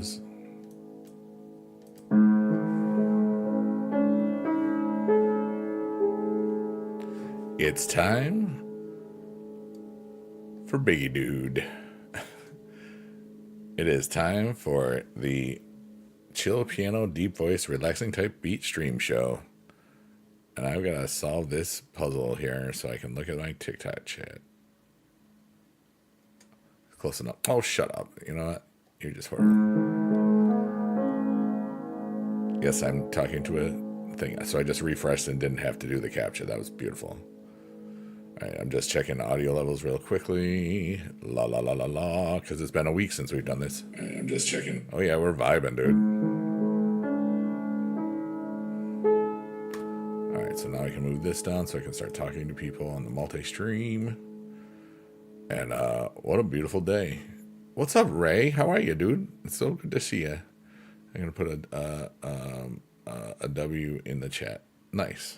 is. It's time for Biggie Dude. It is time for the chill piano, deep voice, relaxing type beat stream show. And I've got to solve this puzzle here so I can look at my TikTok chat. Close enough. Oh, shut up. You know what? You're just horrible. Yes, I'm talking to a thing. So I just refreshed and didn't have to do the capture. That was beautiful. All right, I'm just checking audio levels real quickly. La la la la la, because it's been a week since we've done this. All right, I'm just checking. Oh yeah, we're vibing, dude. All right, so now I can move this down so I can start talking to people on the multi-stream. And what a beautiful day. What's up, Ray? How are you, dude? It's so good to see you. I'm gonna put a W in the chat. Nice.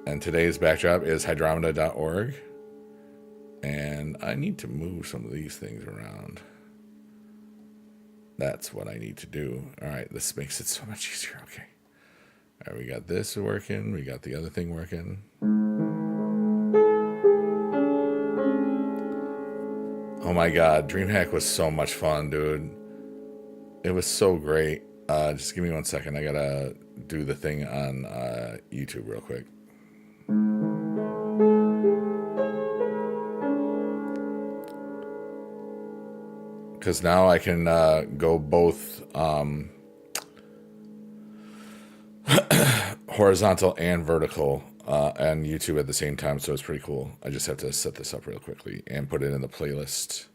And today's backdrop is hydromeda.org. And I need to move some of these things around. That's what I need to do. All right, this makes it so much easier. Okay. All right, we got this working. We got the other thing working. Oh my God, DreamHack was so much fun, dude. It was so great. Just give me 1 second. I gotta do the thing on YouTube real quick. Because now I can go both horizontal and vertical on YouTube at the same time, so it's pretty cool. I just have to set this up real quickly and put it in the playlist.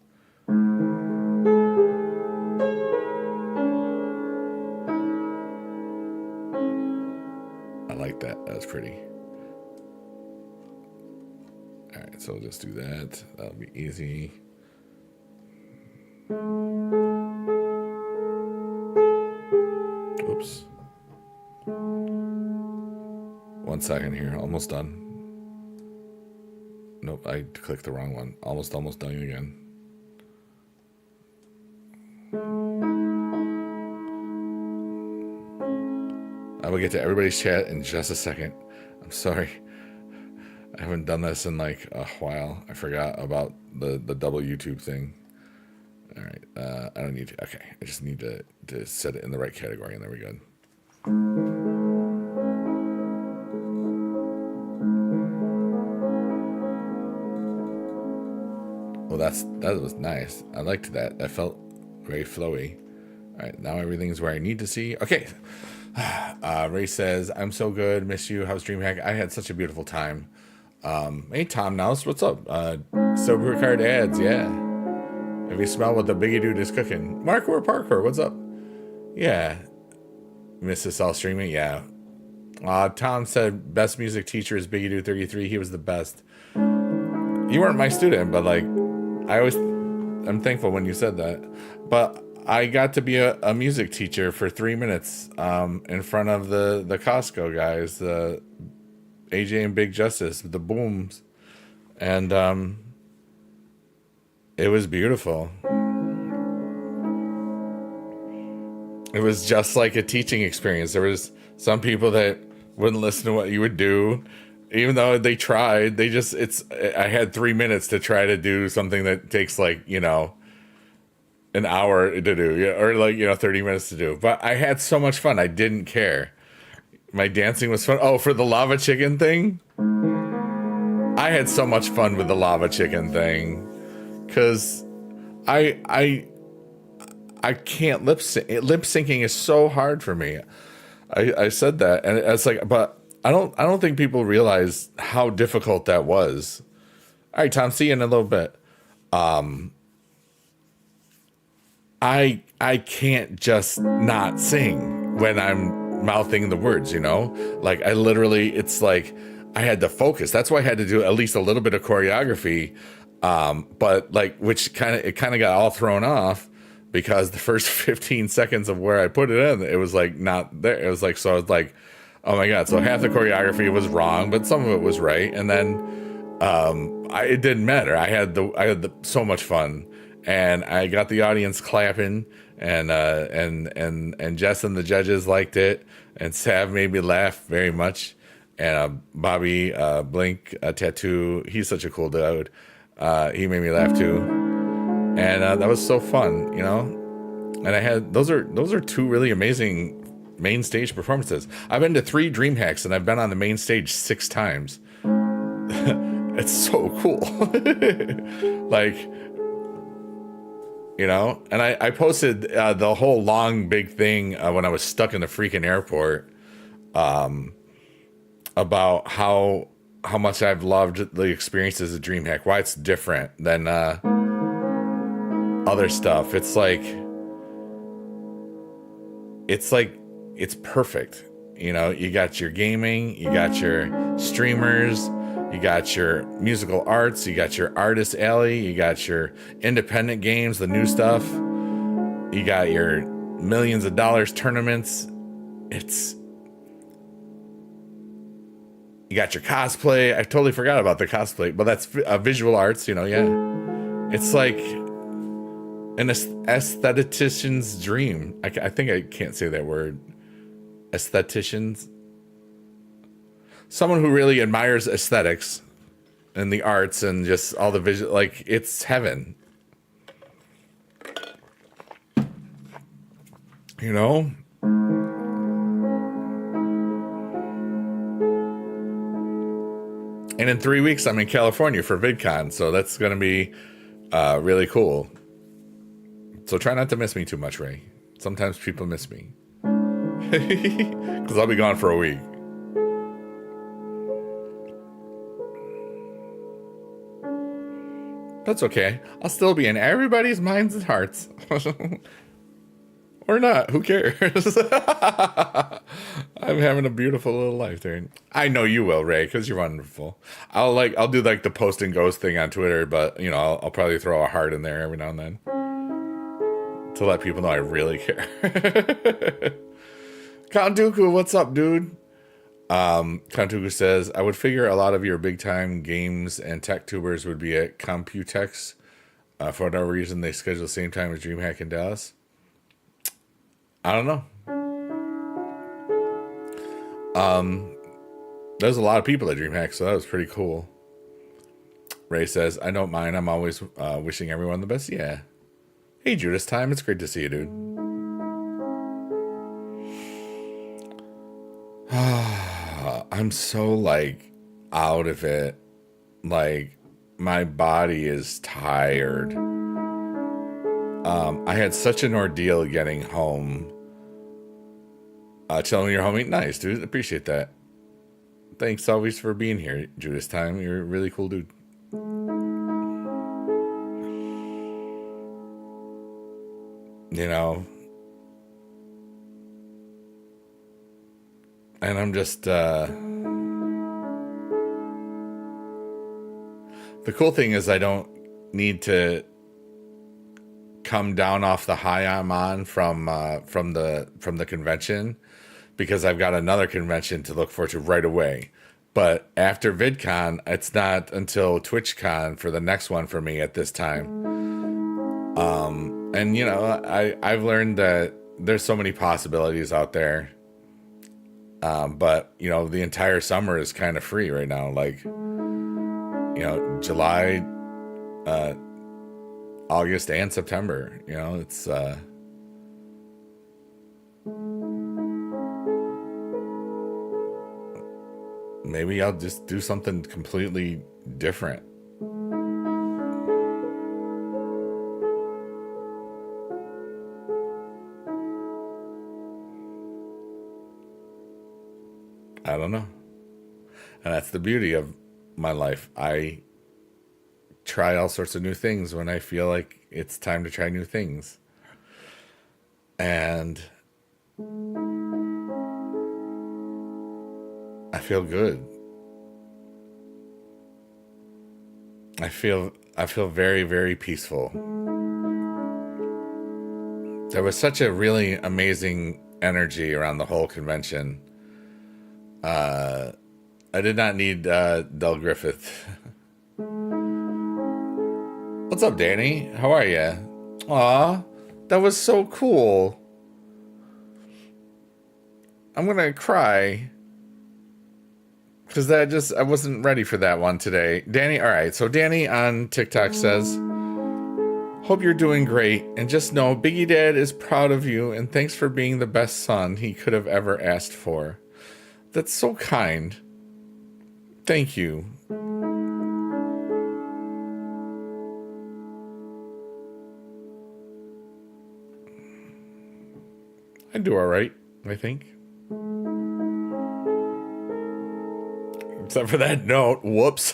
I like that. That was pretty. All right, so we'll just do that. That'll be easy. Oops. 1 second here. Almost done. Nope, I clicked the wrong one. Almost done again. I will get to everybody's chat in just a second. I'm sorry. I haven't done this in like a while. I forgot about the double YouTube thing. All right, I don't need to, okay. I just need to set it in the right category, and there we go. Well, that was nice. I liked that. That felt very flowy. All right, now everything's where I need to see. Okay. Ray says, I'm so good. Miss you. How's DreamHack? I had such a beautiful time. Hey, Tom Nouse, what's up? Sober Card Ads, yeah. Have you smelled what the Biggie Dude is cooking? Markor Parker, what's up? Yeah. Miss us all streaming? Yeah. Tom said, best music teacher is Biggie Dude 33. He was the best. You weren't my student, but like, I'm thankful when you said that. But I got to be a music teacher for 3 minutes in front of the Costco guys, the AJ and Big Justice, the Booms. And it was beautiful. It was just like a teaching experience. There was some people that wouldn't listen to what you would do, even though they tried. I had 3 minutes to try to do something that takes like, an hour to do, or like, 30 minutes to do. But I had so much fun. I didn't care. My dancing was fun. Oh, for the lava chicken thing? I had so much fun with the lava chicken thing. Because I can't lip sync. Lip syncing is so hard for me. I said that, and it's like, but I don't think people realize how difficult that was. All right, Tom, see you in a little bit. I can't just not sing when I'm mouthing the words, like I literally, it's like I had to focus. That's why I had to do at least a little bit of choreography. But like, which kind of got all thrown off because the first 15 seconds of where I put it in, it was like not there. It was like, so I was like, oh my God. So half the choreography was wrong, but some of it was right. And then, it didn't matter. I had so much fun, and I got the audience clapping, and Jess and the judges liked it, and Sav made me laugh very much, and Bobby Blink Tattoo, he's such a cool dude. He made me laugh too, and that was so fun, you know. And I had those are two really amazing main stage performances. I've been to 3 DreamHacks, and I've been on the main stage 6 times. It's so cool. Like, you know, and I posted the whole long big thing when I was stuck in the freaking airport, about how much I've loved the experiences of DreamHack, why it's different than other stuff. It's perfect. You know, you got your gaming, you got your streamers, you got your musical arts, you got your artist alley, you got your independent games, the new stuff, you got your millions of dollars tournaments. You got your cosplay. I totally forgot about the cosplay, but that's visual arts, you know, yeah. It's like an aesthetician's dream. I think I can't say that word. Aestheticians. Someone who really admires aesthetics and the arts and just all the visual, like, it's heaven. You know? And in 3 weeks, I'm in California for VidCon, so that's going to be really cool. So try not to miss me too much, Ray. Sometimes people miss me. Because I'll be gone for a week. That's okay. I'll still be in everybody's minds and hearts. Or not. Who cares? I'm having a beautiful little life there. I know you will, Ray, because you're wonderful. I'll do like the post and ghost thing on Twitter, but you know, I'll probably throw a heart in there every now and then to let people know I really care. Count Dooku, what's up, dude? Count Dooku says, I would figure a lot of your big time games and tech tubers would be at Computex. For whatever reason, they schedule the same time as DreamHack in Dallas. I don't know. There's a lot of people at DreamHack, so that was pretty cool. Ray says, I don't mind. I'm always wishing everyone the best. Yeah. Hey, Judas Time. It's great to see you, dude. I'm so, like, out of it. Like, my body is tired. I had such an ordeal getting home. Telling me you're home. Nice, dude. Appreciate that. Thanks always for being here, Judas Time. You're a really cool dude. You know, and I'm just the cool thing is I don't need to come down off the high I'm on from the convention, because I've got another convention to look forward to right away. But after VidCon, it's not until TwitchCon for the next one for me at this time. And you know, I've learned that there's so many possibilities out there. But you know, the entire summer is kind of free right now. Like, you know, July, August and September, you know, it's maybe I'll just do something completely different. I don't know. And that's the beauty of my life. I try all sorts of new things when I feel like it's time to try new things. And I feel good. I feel very, very peaceful. There was such a really amazing energy around the whole convention. I did not need Del Griffith. What's up, Danny? How are you? Aw, that was so cool. I'm gonna cry. Because I wasn't ready for that one today. Danny, all right. So Danny on TikTok says, hope you're doing great. And just know Biggie Dad is proud of you. And thanks for being the best son he could have ever asked for. That's so kind. Thank you. I do all right, I think. Except for that note. Whoops.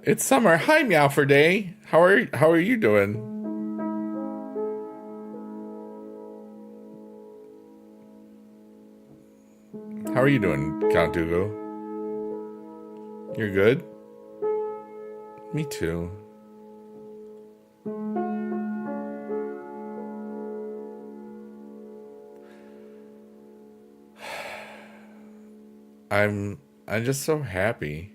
It's summer. Hi, Meowfer Day. How are you doing? How are you doing, Count Dugo? You're good? Me too. I'm just so happy.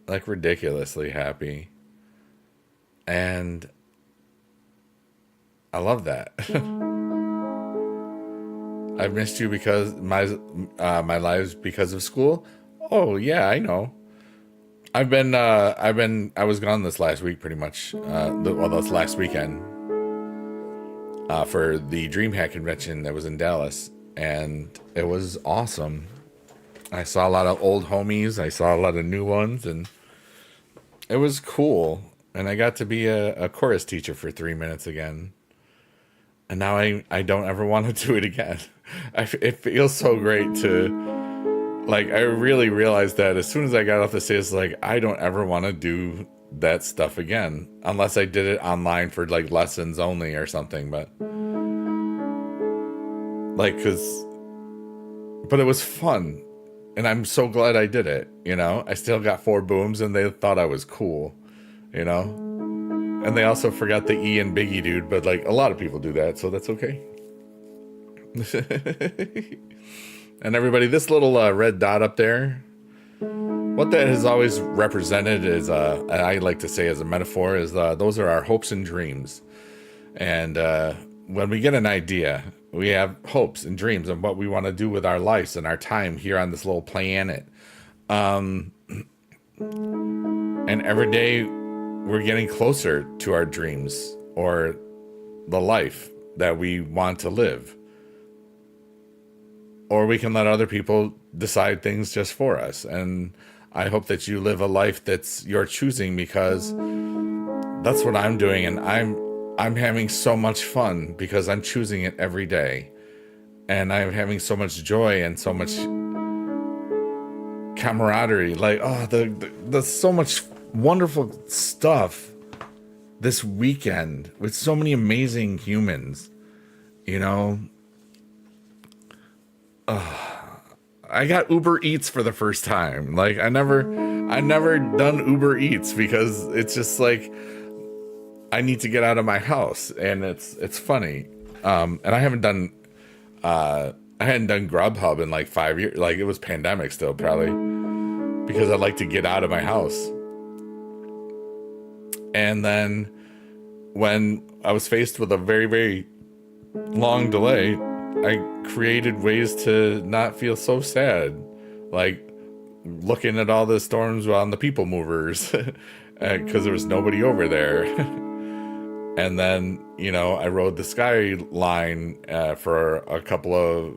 Like ridiculously happy. And I love that. I've missed you because my lives because of school. Oh yeah, I know. I was gone this last week pretty much. This last weekend for the DreamHack convention that was in Dallas, and it was awesome. I saw a lot of old homies. I saw a lot of new ones, and it was cool. And I got to be a chorus teacher for 3 minutes again. And now I don't ever want to do it again. It feels so great to, like, I really realized that as soon as I got off the stage, like, I don't ever want to do that stuff again. Unless I did it online for, like, lessons only or something. But it was fun. And I'm so glad I did it, you know? I still got 4 booms and they thought I was cool, you know? And they also forgot the E and Biggie dude, but like a lot of people do that, so that's okay. And everybody, this little red dot up there, what that has always represented is, I like to say as a metaphor, is those are our hopes and dreams. And when we get an idea, we have hopes and dreams of what we want to do with our lives and our time here on this little planet. And every day we're getting closer to our dreams or the life that we want to live. Or we can let other people decide things just for us. And I hope that you live a life that's your choosing, because that's what I'm doing. And I'm having so much fun because I'm choosing it every day. And I'm having so much joy and so much camaraderie. Like, oh, the so much wonderful stuff this weekend with so many amazing humans, you know? I got Uber Eats for the first time. Like, I never done Uber Eats because it's just like, I need to get out of my house, and it's funny. And I hadn't done Grubhub in like 5 years. Like, it was pandemic still, probably, because I like to get out of my house. And then when I was faced with a very, very long delay, I created ways to not feel so sad, like looking at all the storms on the people movers, because there was nobody over there. And then, you know, I rode the skyline for a couple of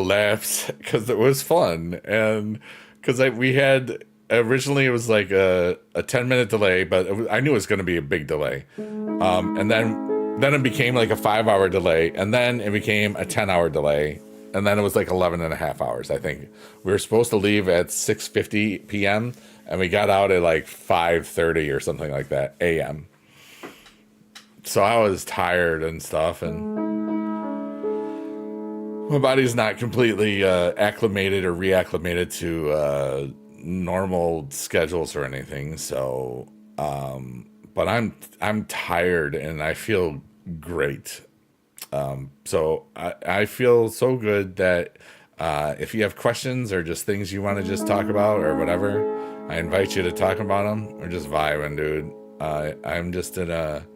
laps because it was fun, and because we had originally it was like a 10-minute delay, but I knew it was going to be a big delay, and then it became like a 5-hour delay, and then it became a 10-hour delay, and then it was like 11 and a half hours. I think we were supposed to leave at 6:50 p.m. and we got out at like 5:30 or something like that a.m. So I was tired and stuff, and my body's not completely acclimated or reacclimated to normal schedules or anything. So, but I'm tired and I feel great. So I feel so good that if you have questions or just things you want to just talk about or whatever, I invite you to talk about them or just vibing, dude. I'm just in a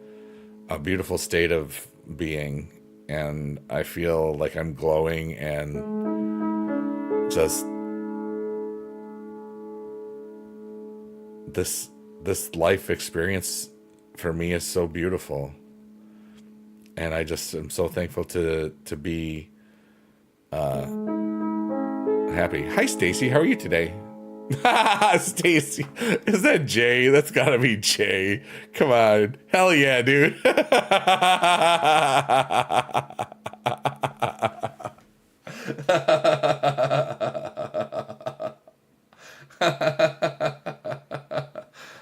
beautiful state of being, and I feel like I'm glowing, and just this life experience for me is so beautiful, and I just am so thankful to be happy. Hi, Stacy. How are you today? Stacy, is that Jay? That's gotta be Jay. Come on, hell yeah, dude.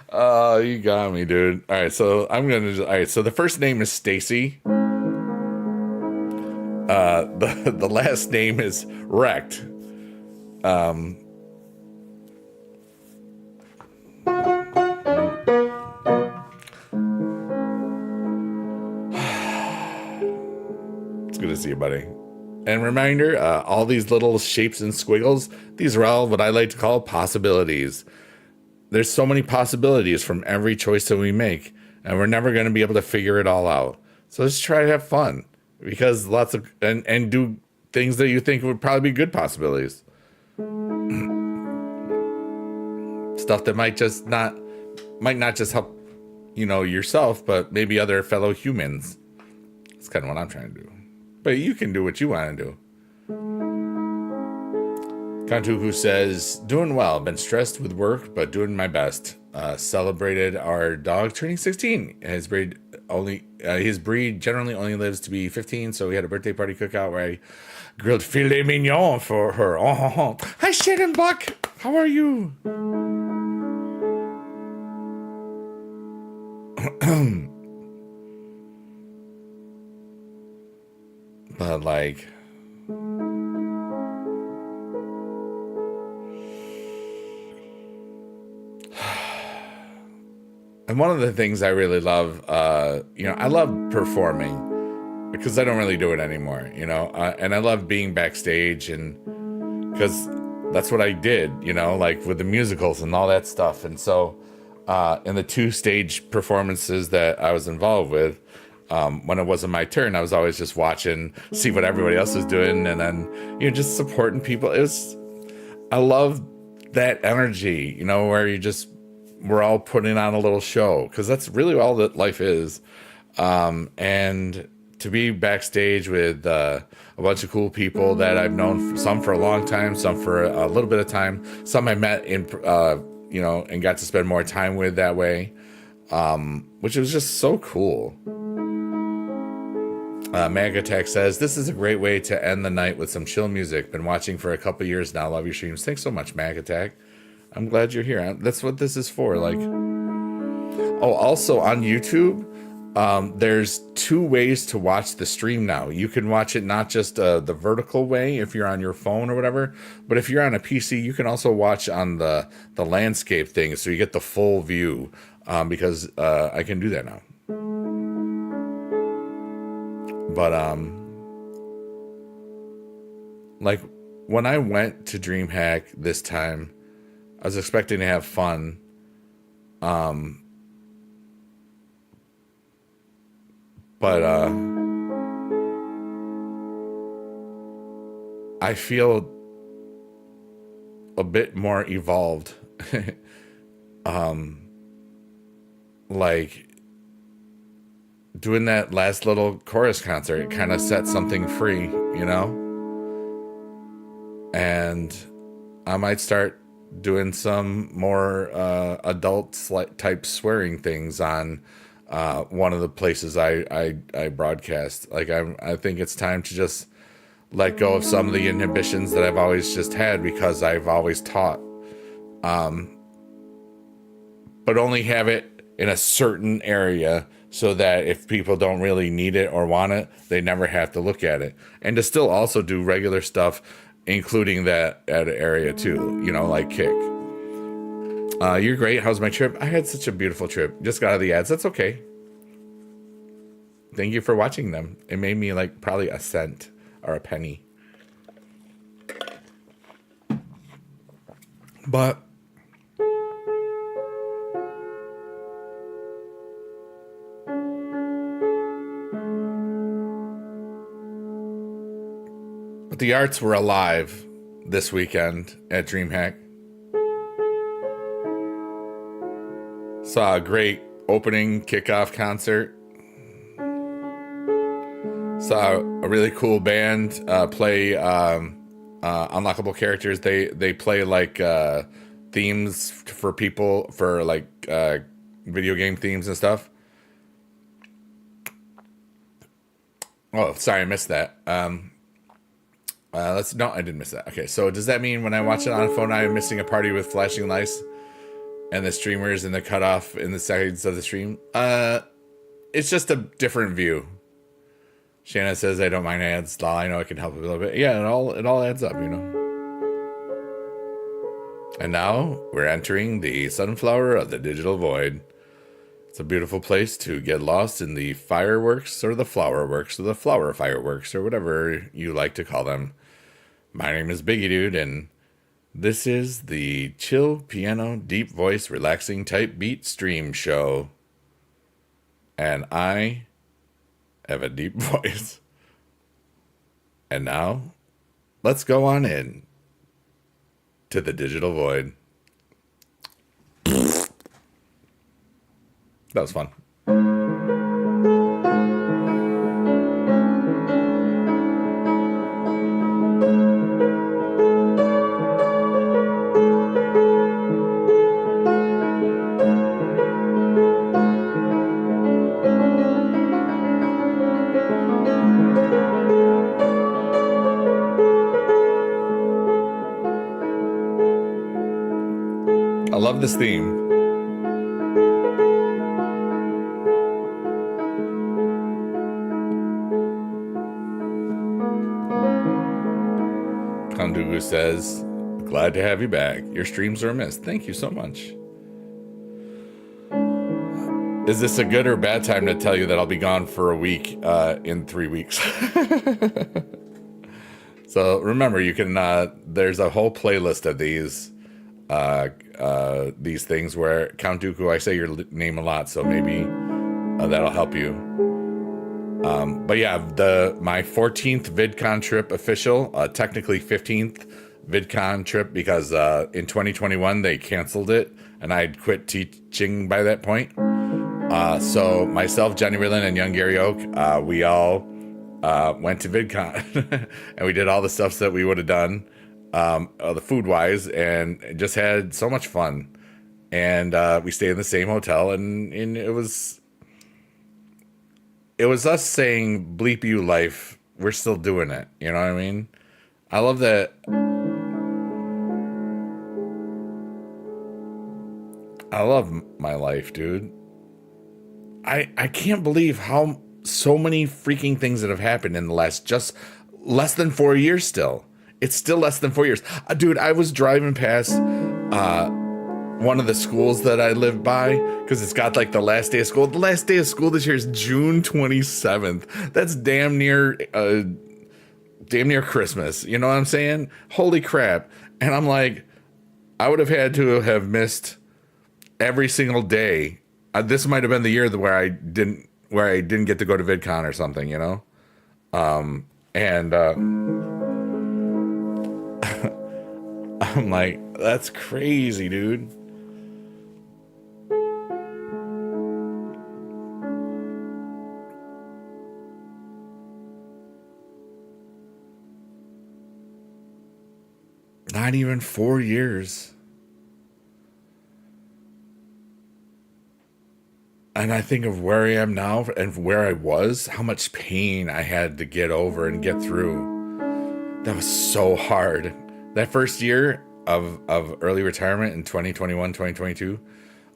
Oh, you got me, dude. All right, so I'm gonna. All right, so the first name is Stacy. The last name is Wrecked. It's good to see you, buddy. And reminder, all these little shapes and squiggles, these are all what I like to call possibilities. There's so many possibilities from every choice that we make, and we're never going to be able to figure it all out. So let's try to have fun, because lots of and do things that you think would probably be good possibilities. Stuff that might not just help, yourself, but maybe other fellow humans. That's kind of what I'm trying to do. But you can do what you want to do. Kantuku says, doing well. Been stressed with work, but doing my best. Celebrated our dog turning 16. His breed generally only lives to be 15, so we had a birthday party cookout where I grilled filet mignon for her. Oh. Hi, Shannon Buck. How are you? But like, and one of the things I really love, I love performing because I don't really do it anymore, and I love being backstage, and because that's what I did, like with the musicals and all that stuff. And so in the 2 stage performances that I was involved with, when it wasn't my turn, I was always just watching, see what everybody else was doing, and then, just supporting people. I love that energy, where we're all putting on a little show, because that's really all that life is. And to be backstage with a bunch of cool people that I've known, some for a long time, some for a little bit of time, some I met in, and got to spend more time with that way, which was just so cool. Magatech says, this is a great way to end the night with some chill music. Been watching for a couple years now. Love your streams. Thanks so much, Magatech. I'm glad you're here. That's what this is for. Like, oh, also on YouTube, there's 2 ways to watch the stream now. You can watch it not just the vertical way if you're on your phone or whatever, but if you're on a PC, you can also watch on the landscape thing, so you get the full view, because I can do that now. But like when I went to DreamHack this time, I was expecting to have fun. But I feel a bit more evolved. Like doing that last little chorus concert, it kind of set something free, and I might start doing some more adult type swearing things on one of the places I broadcast. Like I think it's time to just let go of some of the inhibitions that I've always just had, because I've always taught, but only have it in a certain area, so that if people don't really need it or want it, they never have to look at it. And to still also do regular stuff, including that area too, like kick. You're great. How's my trip? I had such a beautiful trip. Just got out of the ads. That's okay. thank you for watching them. It made me like probably a cent or a penny. But the arts were alive this weekend at DreamHack. Saw a great opening kickoff concert. Saw a really cool band play unlockable characters. They play like themes for people for like video game themes and stuff. Oh, sorry, I missed that. No, I didn't miss that. Okay, so does that mean when I watch it on a phone, I'm missing a party with flashing lights and the streamers and the cutoff in the sides of the stream? It's just a different view. Shanna says I don't mind ads. I know I can help a little bit. Yeah, it all adds up, you know. And now we're entering the sunflower of the digital void. It's a beautiful place to get lost in the fireworks or the flower works or the flower fireworks or whatever you like to call them. My name is Biggie Dude, and this is the chill piano, deep voice, relaxing type beat stream show. And I have a deep voice. And now, let's go on in to the digital void. That was fun. I love this theme. Kandugu says, glad to have you back. Your streams are missed. Thank you so much. Is this a good or bad time to tell you that I'll be gone for a week in 3 weeks? So remember, you can, there's a whole playlist of these things where Count Dooku, I say your name a lot, so maybe that'll help you. But yeah, my 14th VidCon trip official, technically 15th VidCon trip because in 2021 they canceled it and I'd quit teaching by that point. So myself, Johnny Ridlin, and young Gary Oak, we all went to VidCon and we did all the stuff that we would have done, the food wise, and just had so much fun. And we stayed in the same hotel, and it was us saying, bleep you life, we're still doing it. You know what I mean? I love that. I love my life, dude. I can't believe how so many freaking things that have happened in the last just less than 4 years still. It's still less than 4 years. Dude, I was driving past one of the schools that I live by because it's got like the last day of school. The last day of school this year is June 27th. That's damn near Christmas. You know what I'm saying? Holy crap. And I'm like, I would have had to have missed every single day. This might have been the year where I didn't get to go to VidCon or something, you know? I'm like, that's crazy, dude. Not even 4 years. And I think of where I am now and where I was, how much pain I had to get over and get through. That was so hard. That first year of early retirement in 2021, 2022,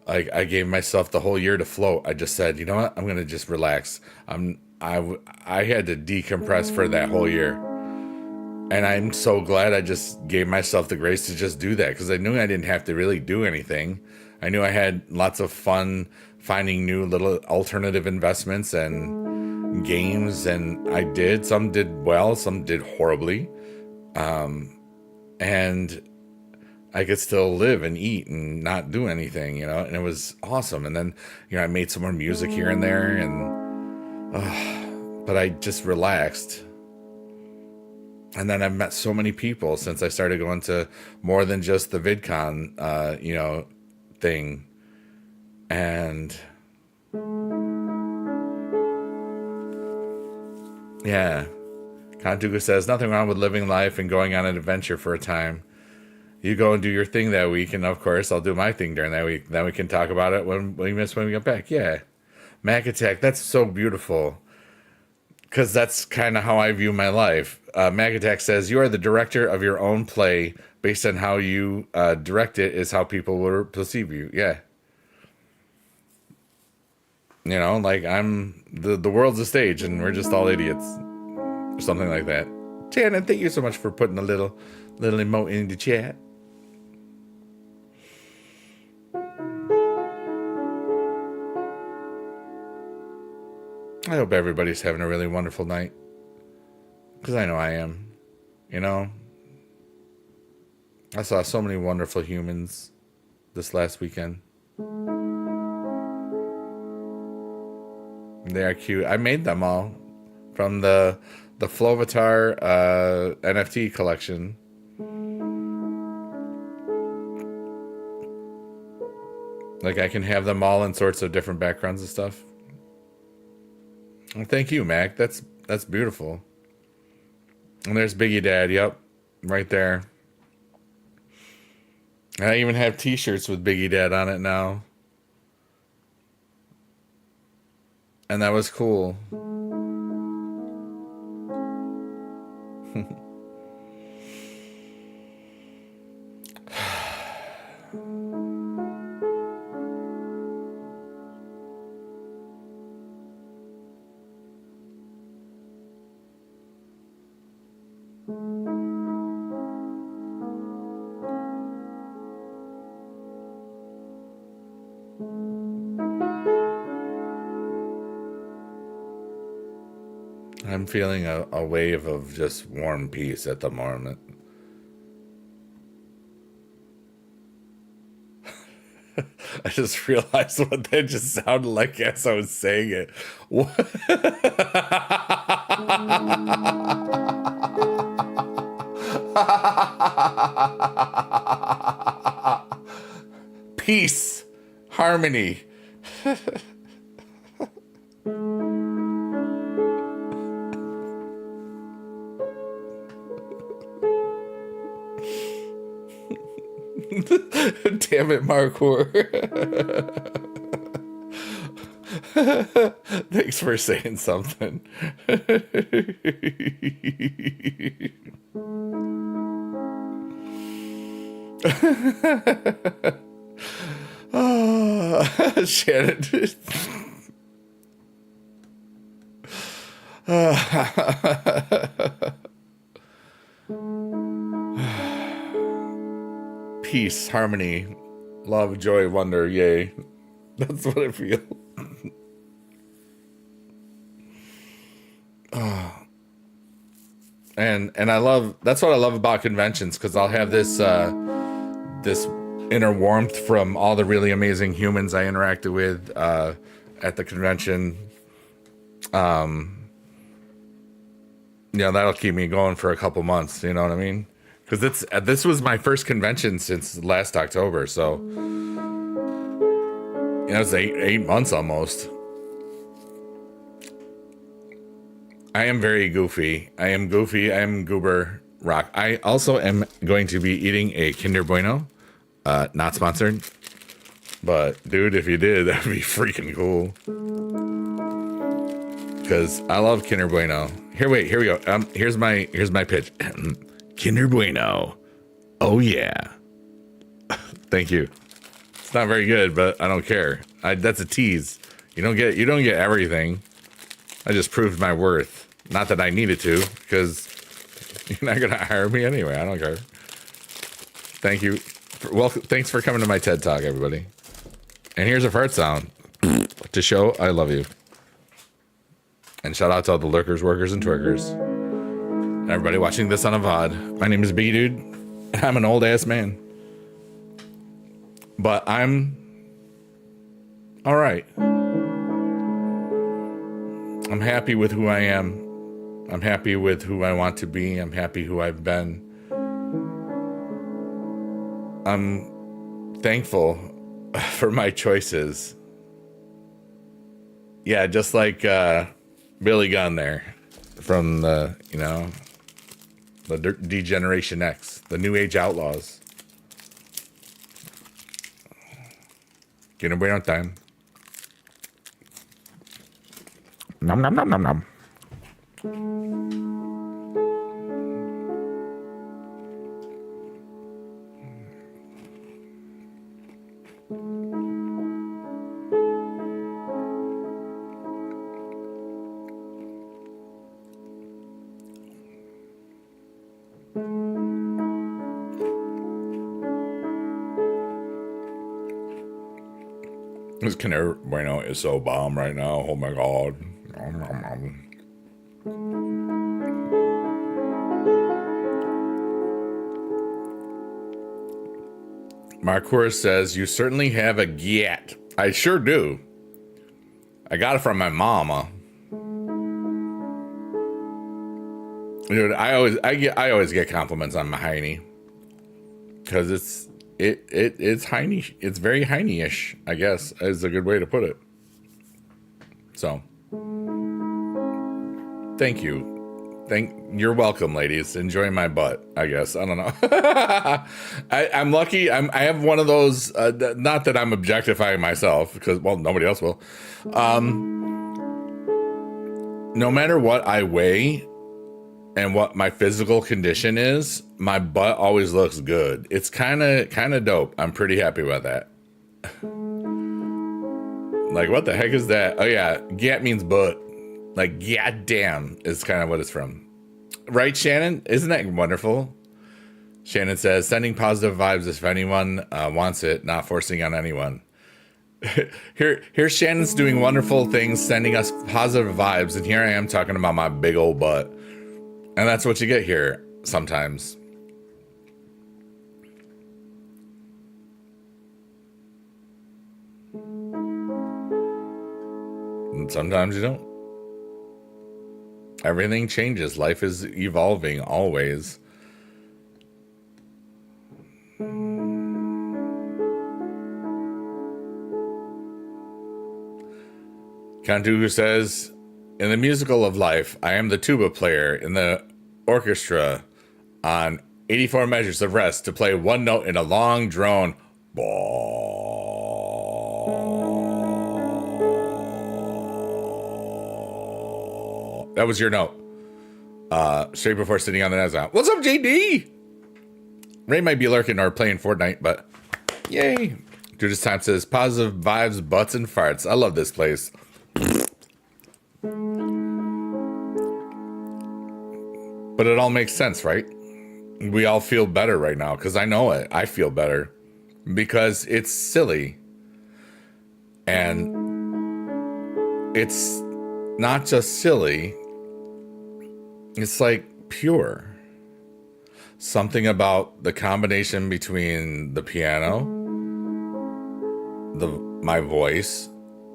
I gave myself the whole year to float. I just said, you know what? I'm going to just relax. I had to decompress for that whole year. And I'm so glad I just gave myself the grace to just do that because I knew I didn't have to really do anything. I knew I had lots of fun finding new little alternative investments and games, and I did. Some did well, some did horribly. And I could still live and eat and not do anything, you know, and it was awesome. And then, you know, I made some more music here and there, but I just relaxed. And then I've met so many people since I started going to more than just the VidCon, you know, thing. And yeah, Kantuka says, nothing wrong with living life and going on an adventure for a time. You go and do your thing that week, and of course, I'll do my thing during that week. Then we can talk about it when we get back. Yeah. Mac Attack, that's so beautiful. Because that's kind of how I view my life. Mac Attack says, you are the director of your own play. Based on how you direct it is how people will perceive you. Yeah. You know, like I'm the world's a stage and we're just all idiots. Or something like that. Janet, thank you so much for putting a little emote in the chat. I hope everybody's having a really wonderful night. Because I know I am. You know? I saw so many wonderful humans this last weekend. They are cute. I made them all from the Flovatar NFT collection. Like I can have them all in sorts of different backgrounds and stuff. Well, thank you, Mac. That's beautiful. And there's Biggie Dad. Yep, right there. I even have T-shirts with Biggie Dad on it now. And that was cool. I'm feeling a wave of just warm peace at the moment. I just realized what that just sounded like as I was saying it. What? Peace, harmony. Damn it, Markor. Thanks for saying something. Oh, Shannon. Peace, harmony, love, joy, wonder, yay. That's what I feel. And I love, that's what I love about conventions, because I'll have this this inner warmth from all the really amazing humans I interacted with at the convention. That'll keep me going for a couple months, you know what I mean? Because this was my first convention since last October, so it's 8 months almost. I am very goofy. I am goober rock. I also am going to be eating a Kinder Bueno. Not sponsored. But dude, if you did, that'd be freaking cool. Because I love Kinder Bueno. Here we go. Here's my pitch. Kinder Bueno. Oh yeah. Thank you. It's not very good, but I don't care. That's a tease. You don't get everything. I just proved my worth. Not that I needed to, because you're not gonna hire me anyway. I don't care. Thank you. Thanks for coming to my TED Talk, everybody. And here's a fart sound to show I love you. And shout out to all the lurkers, workers, and twerkers. And everybody watching this on a VOD. My name is B Dude. And I'm an old ass man. But I'm all right. I'm happy with who I am. I'm happy with who I want to be. I'm happy who I've been. I'm thankful for my choices. Yeah, just like Billy Gunn there from the, the Degeneration X, the New Age Outlaws. Que no bueno time. Nom nom nom nom nom. This Kinder Bueno is so bomb right now. Oh my god. Marcour says, you certainly have a get. I sure do. I got it from my mama. Dude, I always get compliments on my hiney. Because it's hiney. It's very hiney-ish, I guess, is a good way to put it. So, thank you. You're welcome, ladies. Enjoy my butt, I guess. I don't know. I'm lucky. I have one of those. Not that I'm objectifying myself, because nobody else will. No matter what I weigh and what my physical condition is, my butt always looks good. It's kind of dope. I'm pretty happy about that. Like, what the heck is that? Oh yeah, gat means butt. Like, goddamn is kind of what it's from. Right, Shannon? Isn't that wonderful? Shannon says, sending positive vibes if anyone wants it, not forcing on anyone. Here's Shannon's doing wonderful things, sending us positive vibes, and here I am talking about my big old butt. And that's what you get here sometimes. And sometimes you don't. Everything changes. Life is evolving always. Kantu says, in the musical of life, I am the tuba player in the orchestra on 84 measures of rest to play one note in a long drone. That was your note. Straight before sitting on the Nasdaq. What's up, JD? Ray might be lurking or playing Fortnite, but yay. Judas Time says, positive vibes, butts, and farts. I love this place. But it all makes sense, right? We all feel better right now, because I know it. I feel better because it's silly. And it's not just silly. It's like pure. Something about the combination between the piano, my voice,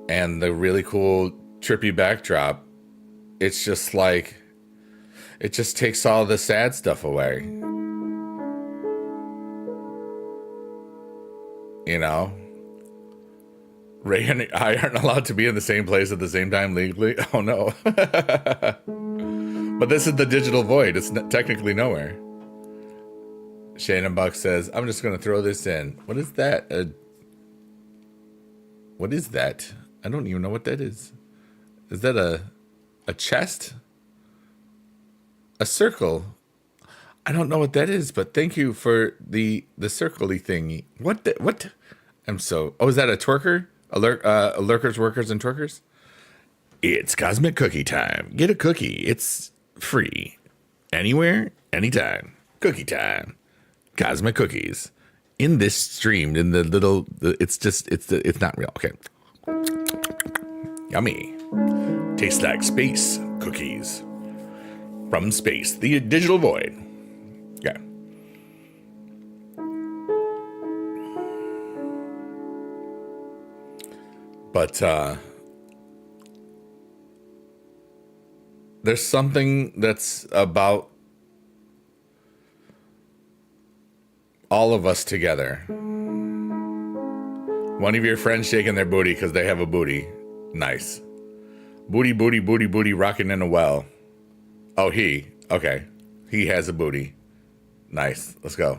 and the really cool trippy backdrop. It's just like, it just takes all the sad stuff away. You know? Ray and I aren't allowed to be in the same place at the same time legally. Oh no. But this is the digital void. It's technically nowhere. Shannon Buck says, I'm just going to throw this in. What is that? What is that? I don't even know what that is. Is that a chest? A circle? I don't know what that is, but thank you for the circle-y thingy. What? Oh, is that a twerker? Lurkers, workers, and twerkers? It's cosmic cookie time. Get a cookie. It's free. Anywhere, anytime. Cookie time. Cosmic cookies. In this stream, in the little, it's not real. Okay. Yummy. Tastes like space. cookies from space, the digital void. Yeah. But there's something that's about all of us together. One of your friends shaking their booty because they have a booty. Nice. Booty, booty, booty, booty, rocking in a well. Oh, he. Okay. He has a booty. Nice. Let's go.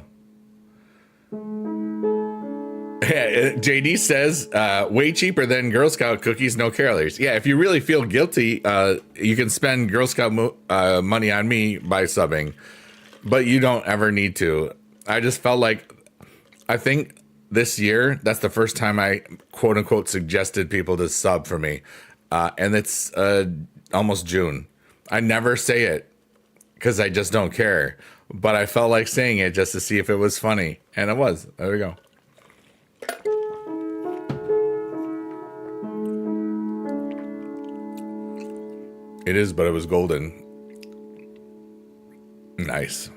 JD says, way cheaper than Girl Scout cookies, no calories. Yeah, if you really feel guilty, you can spend Girl Scout money on me by subbing, but you don't ever need to. I just felt like, I think this year, that's the first time I quote unquote suggested people to sub for me. And it's almost June. I never say it because I just don't care, but I felt like saying it just to see if it was funny. And it was. There we go. It is, but it was golden. Nice.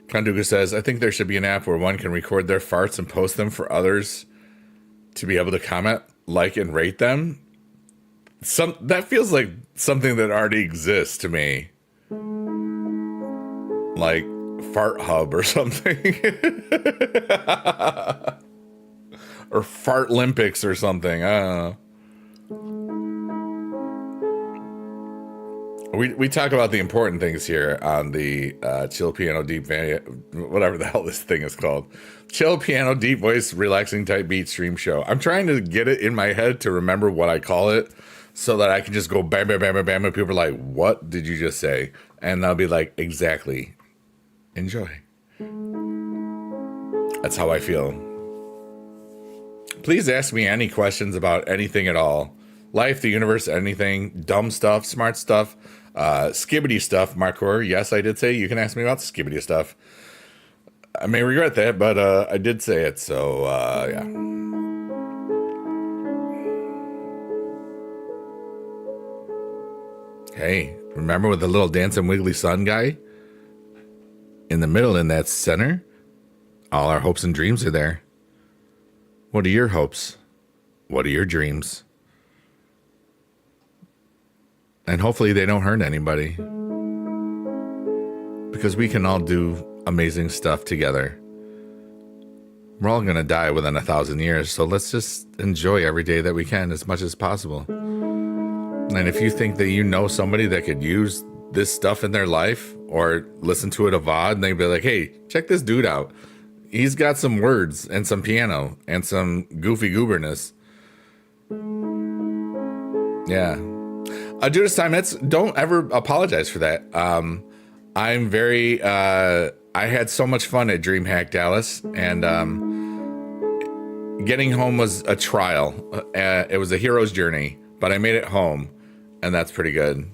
Kanduka says, I think there should be an app where one can record their farts and post them for others to be able to comment, like, and rate them. That feels like something that already exists to me. Like Fart Hub or something. Or Fart Olympics or something. I don't know. We talk about the important things here on the Chill Piano Deep, whatever the hell this thing is called. Chill Piano Deep Voice Relaxing Type Beat Stream Show. I'm trying to get it in my head to remember what I call it so that I can just go bam, bam, bam, bam, bam. And people are like, what did you just say? And I'll be like, exactly. Enjoy. That's how I feel. Please ask me any questions about anything at all. Life, the universe, anything. Dumb stuff, smart stuff. Skibbity stuff, Markor. Yes, I did say you can ask me about skibbity stuff. I may regret that, but I did say it, so yeah. Hey, remember with the little dancing wiggly sun guy? In the middle, in that center? All our hopes and dreams are there. What are your hopes? What are your dreams? And hopefully they don't hurt anybody. Because we can all do amazing stuff together. We're all going to die within 1,000 years, so let's just enjoy every day that we can as much as possible. And if you think that you know somebody that could use this stuff in their life or listen to it a VOD and they'd be like, hey, check this dude out. He's got some words and some piano and some goofy gooberness. Yeah. Judas Steinmetz, don't ever apologize for that. I'm very, I had so much fun at DreamHack Dallas, and getting home was a trial. It was a hero's journey, but I made it home, and that's pretty good.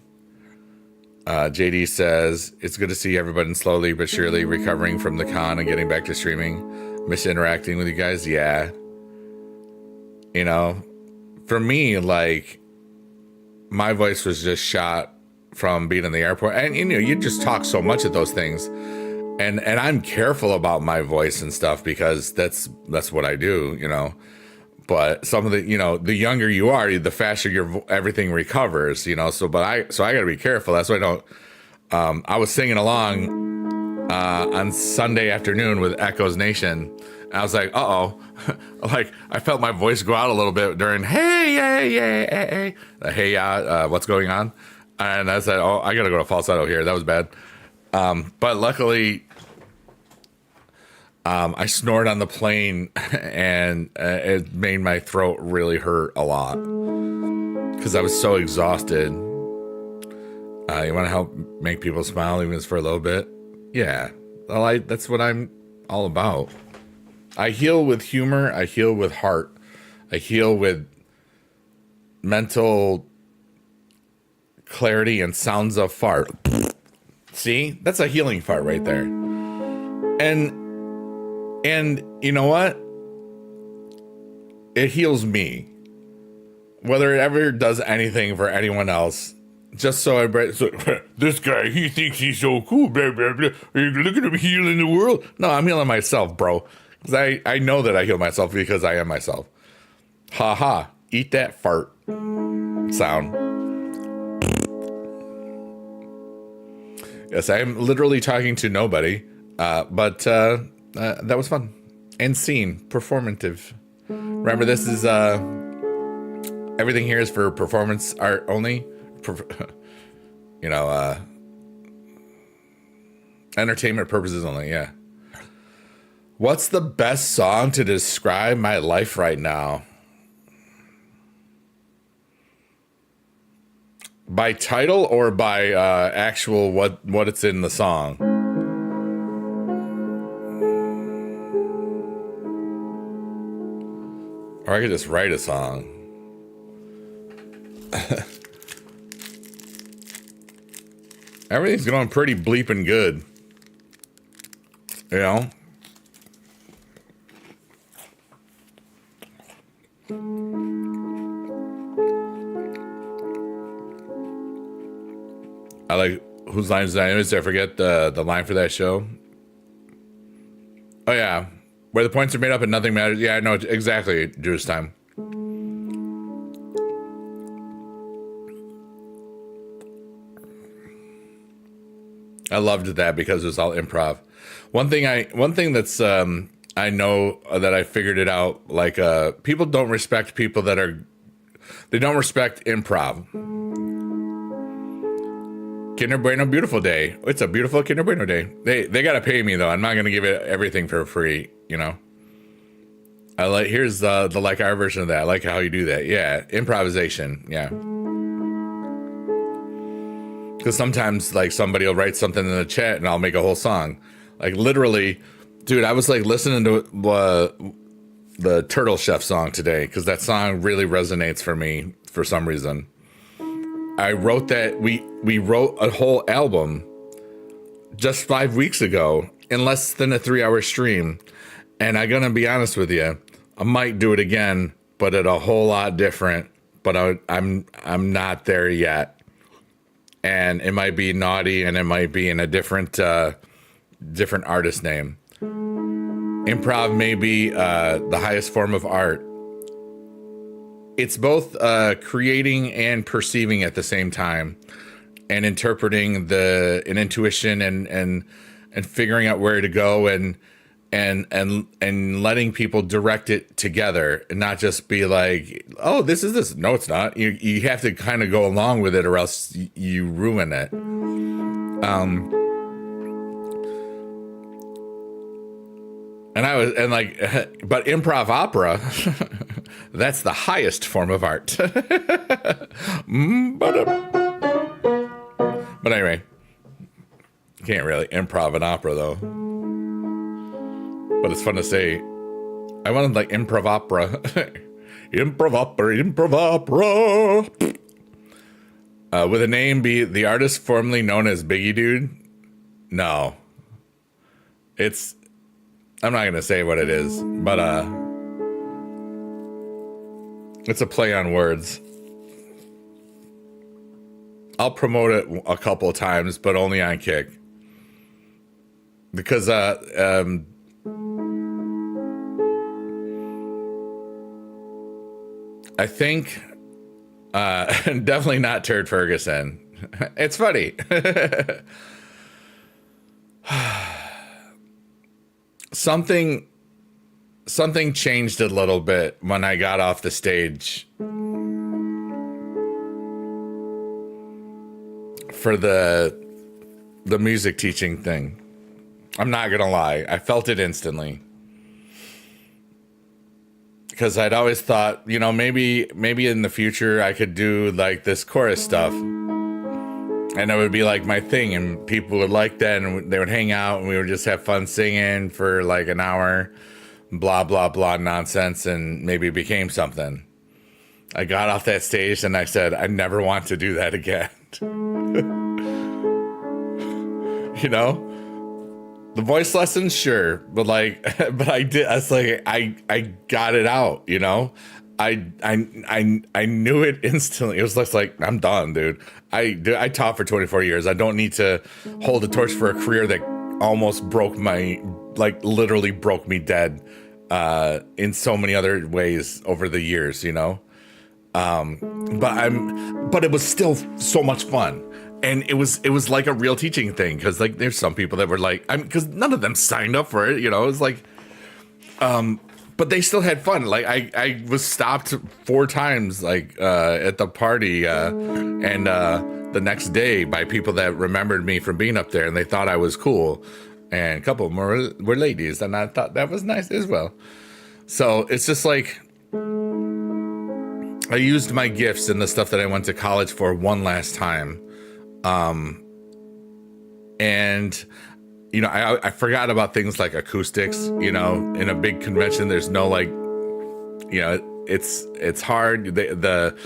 JD says, it's good to see everybody slowly but surely recovering from the con and getting back to streaming. Miss interacting with you guys. Yeah. You know, for me, like, my voice was just shot from being in the airport. And, you know, you just talk so much at those things. And I'm careful about my voice and stuff because that's what I do, you know. But some of the, you know, the younger you are, the faster everything recovers, you know. So I got to be careful. That's why I don't. I was singing along on Sunday afternoon with Echoes Nation. And I was like, like I felt my voice go out a little bit during hey, what's going on? And I said, I gotta go to falsetto here. That was bad. But luckily, I snored on the plane, and it made my throat really hurt a lot because I was so exhausted. You want to help make people smile, even if it's for a little bit? Yeah, well, that's what I'm all about. I heal with humor. I heal with heart. I heal with mental clarity and sounds of fart. See, that's a healing fart right there. And you know what? It heals me. Whether it ever does anything for anyone else, just so this guy, he thinks he's so cool. Blah, blah, blah. Look at him healing the world. No, I'm healing myself, bro. Because I know that I heal myself because I am myself. Ha ha. Eat that fart sound. Yes, I am literally talking to nobody. But that was fun. And scene. Performative. Remember, this is everything here is for performance art only. Entertainment purposes only. Yeah. What's the best song to describe my life right now? By title or by actual what it's in the song? Or I could just write a song. Everything's going pretty bleeping good. You know? I like, whose line is that? I forget the line for that show. Oh yeah. Where the points are made up and nothing matters. Yeah, I know exactly. Jewish time. I loved that because it was all improv. One thing that's I know that I figured it out. Like people don't respect people they don't respect improv. Kinder Bueno, beautiful day. It's a beautiful Kinder Bueno day. They gotta pay me though. I'm not gonna give it everything for free. You know. I like here's the like our version of that. I like how you do that. Yeah, improvisation. Yeah. Because sometimes, like, somebody will write something in the chat and I'll make a whole song. Like, literally, dude, I was, like, listening to the Turtle Chef song today because that song really resonates for me for some reason. I wrote that, we wrote a whole album just 5 weeks ago in less than a 3-hour stream. And I'm going to be honest with you, I might do it again, but at a whole lot different. But I'm not there yet. And it might be naughty, and it might be in a different artist name. Improv may be the highest form of art. It's both creating and perceiving at the same time, and interpreting an intuition and figuring out where to go and letting people direct it together and not just be like, oh, this is this. No, it's not. You have to kind of go along with it or else you ruin it. But improv opera, that's the highest form of art. But anyway, can't really improv an opera though. But it's fun to say. I wanted like improv opera. Improv opera. Would the name be the artist formerly known as Biggie Dude? No. I'm not going to say what it is, but it's a play on words. I'll promote it a couple of times, but only on Kick. Because I think definitely not Turd Ferguson. It's funny. Something changed a little bit when I got off the stage for the music teaching thing. I'm not gonna lie, I felt it instantly. Because I'd always thought, maybe in the future I could do like this chorus stuff. And it would be like my thing and people would like that and they would hang out and we would just have fun singing for like an hour, blah, blah, blah nonsense, and maybe it became something. I got off that stage and I said, I never want to do that again. The voice lessons, sure, but I did. I was like, I got it out. I knew it instantly. It was just like, I'm done, dude. I taught for 24 years. I don't need to hold the torch for a career that almost broke my, like, literally broke me dead in so many other ways over the years, you know. But it was still so much fun. And it was like a real teaching thing, because like there's some people that were like, because none of them signed up for it, you know. It's like, but they still had fun. Like I was stopped 4 times, like at the party, and the next day by people that remembered me from being up there, and they thought I was cool, and a couple more were ladies, and I thought that was nice as well. So it's just like, I used my gifts and the stuff that I went to college for one last time. And, you know, I forgot about things like acoustics. You know, in a big convention, there's no, like, you know, it's hard. But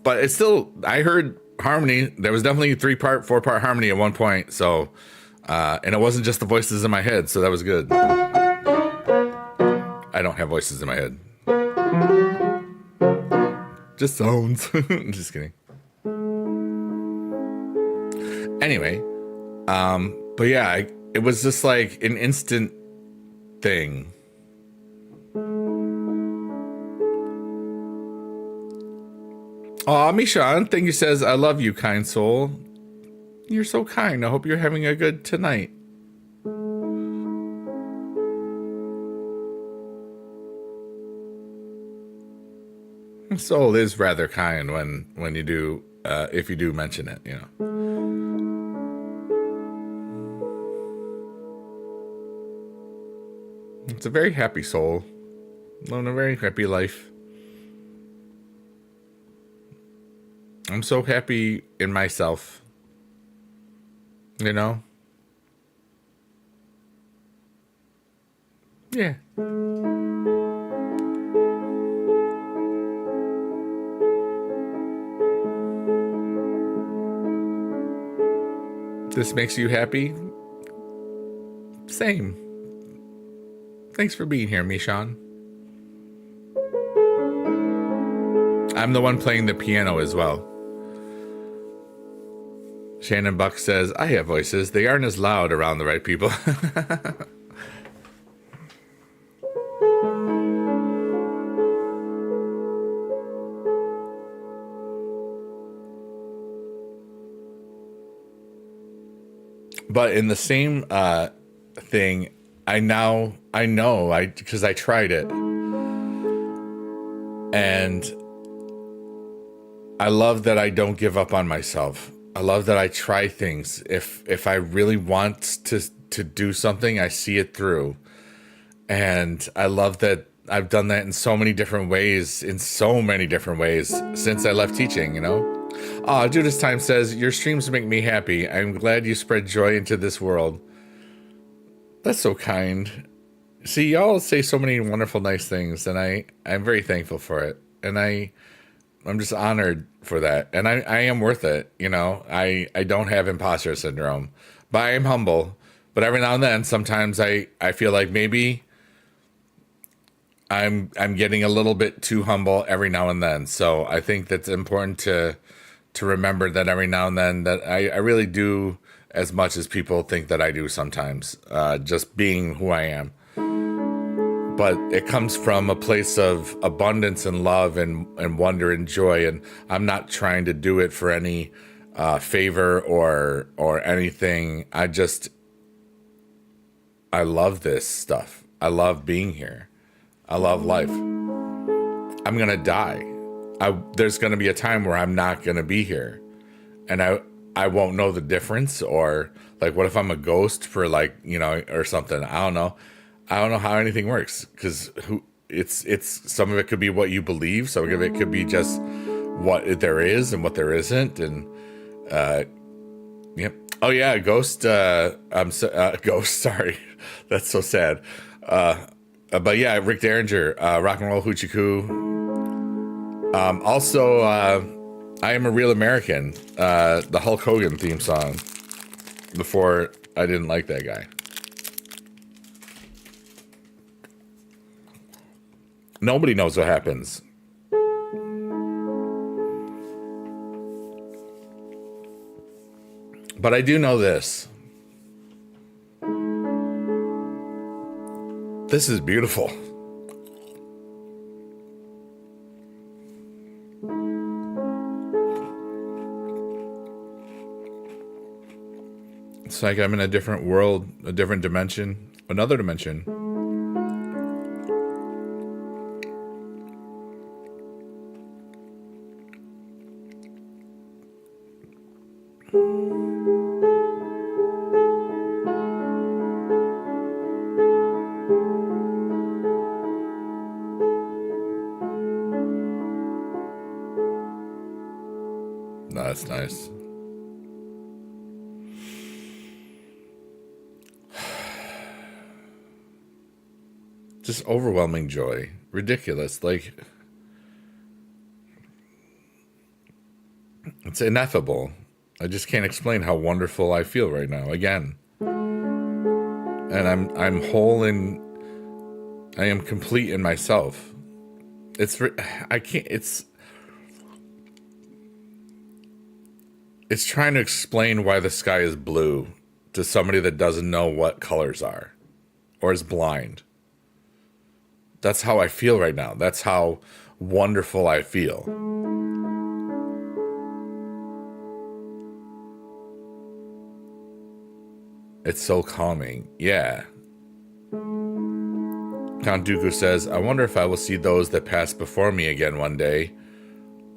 it's still, I heard harmony. There was definitely 3-part, 4-part harmony at one point. So, and it wasn't just the voices in my head. So that was good. I don't have voices in my head. Just sounds. Just kidding. Anyway, but yeah, it was just like an instant thing. Aw, Mishan, thank you, says, I love you, kind soul. You're so kind. I hope you're having a good tonight. Soul is rather kind when you do, if you do mention it, you know. It's a very happy soul, living a very happy life. I'm so happy in myself, you know? Yeah. This makes you happy? Same. Thanks for being here, Mishan. I'm the one playing the piano as well. Shannon Buck says, I have voices. They aren't as loud around the right people. But in the same thing, because I tried it. And I love that I don't give up on myself. I love that I try things. If I really want to do something, I see it through. And I love that I've done that in so many different ways, since I left teaching, you know? Judas Time says, your streams make me happy. I'm glad you spread joy into this world. That's so kind. See, y'all say so many wonderful, nice things, and I'm very thankful for it. And I'm just honored for that. And I am worth it, you know. I don't have imposter syndrome, but I am humble. But every now and then, sometimes I feel like maybe I'm getting a little bit too humble every now and then. So I think that's important to remember that every now and then, that I really do as much as people think that I do sometimes, just being who I am. But it comes from a place of abundance and love and wonder and joy. And I'm not trying to do it for any favor or anything. I love this stuff. I love being here. I love life. I'm going to die. There's going to be a time where I'm not going to be here. And I won't know the difference. Or like, what if I'm a ghost for, like, you know, or something? I don't know. I don't know how anything works, because it's some of it could be what you believe. Some of it could be just what there is and what there isn't. And yep. Oh yeah, Ghost. Ghost. Sorry, that's so sad. But yeah, Rick Derringer, Rock and Roll Hoochie Coo. Also, I Am a Real American, the Hulk Hogan theme song. Before, I didn't like that guy. Nobody knows what happens But I do know this. This is beautiful. It's like I'm in a different world, a different dimension, another dimension. No, that's nice. Just overwhelming joy. Ridiculous. Like, it's ineffable. I just can't explain how wonderful I feel right now. Again. And I'm whole and I am complete in myself. It's trying to explain why the sky is blue to somebody that doesn't know what colors are or is blind. That's how I feel right now. That's how wonderful I feel. It's so calming. Yeah. Count Dooku says, I wonder if I will see those that passed before me again one day,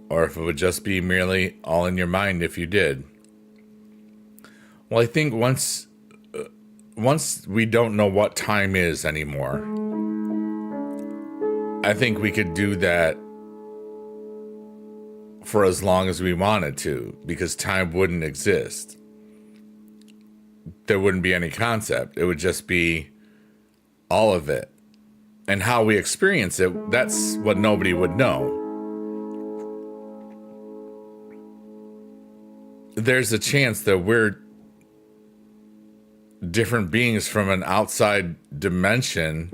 or if it would just be merely all in your mind if you did. Well, I think once we don't know what time is anymore, I think we could do that for as long as we wanted to, because time wouldn't exist. There wouldn't be any concept. It would just be all of it. And how we experience it, that's what nobody would know. There's a chance that we're different beings from an outside dimension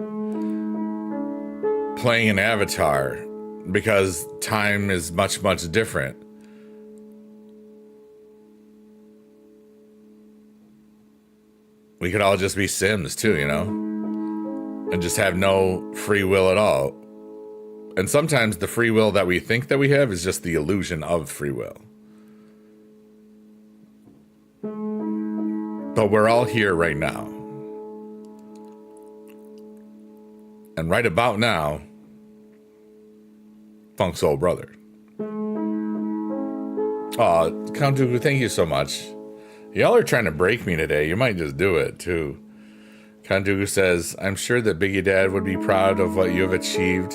playing an avatar, because time is much, much different. We could all just be Sims too, you know? And just have no free will at all. And sometimes the free will that we think that we have is just the illusion of free will. But we're all here right now. And right about now, Funk Soul Brother. Aw, Count Dooku, thank you so much. Y'all are trying to break me today. You might just do it, too. Count Dooku says, I'm sure that Biggie Dad would be proud of what you have achieved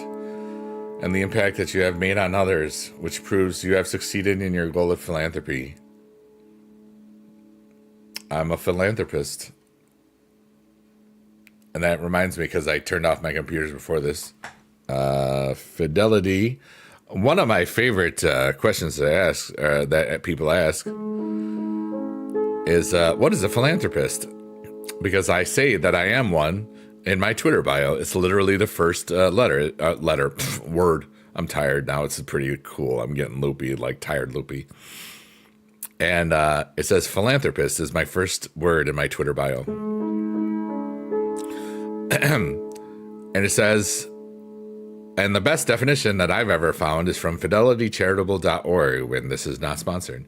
and the impact that you have made on others, which proves you have succeeded in your goal of philanthropy. I'm a philanthropist. And that reminds me, because I turned off my computers before this. Fidelity. One of my favorite questions to ask, that people ask, is what is a philanthropist? Because I say that I am one in my Twitter bio. It's literally the first word. I'm tired now. It's pretty cool. I'm getting loopy, like tired loopy. And it says philanthropist is my first word in my Twitter bio. And it says, and the best definition that I've ever found is from fidelitycharitable.org, when this is not sponsored.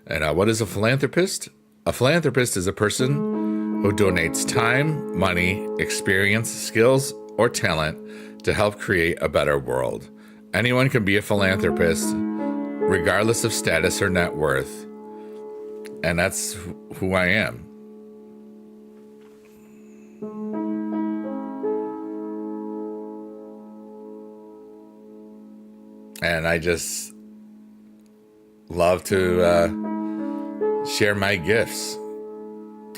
And what is a philanthropist? A philanthropist is a person who donates time, money, experience, skills, or talent to help create a better world. Anyone can be a philanthropist, regardless of status or net worth. And that's who I am. And I just love to share my gifts.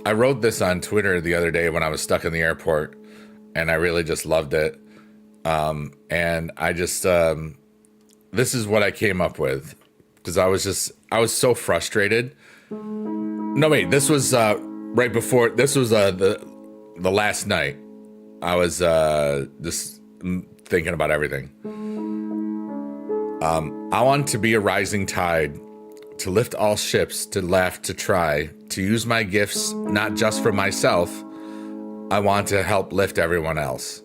I wrote this on Twitter the other day when I was stuck in the airport, and I really just loved it. And I just, this is what I came up with, because I was so frustrated. No, wait, this was right before, this was the last night. I was just thinking about everything. I want to be a rising tide to lift all ships, to laugh, to try, to use my gifts not just for myself. I want to help lift everyone else.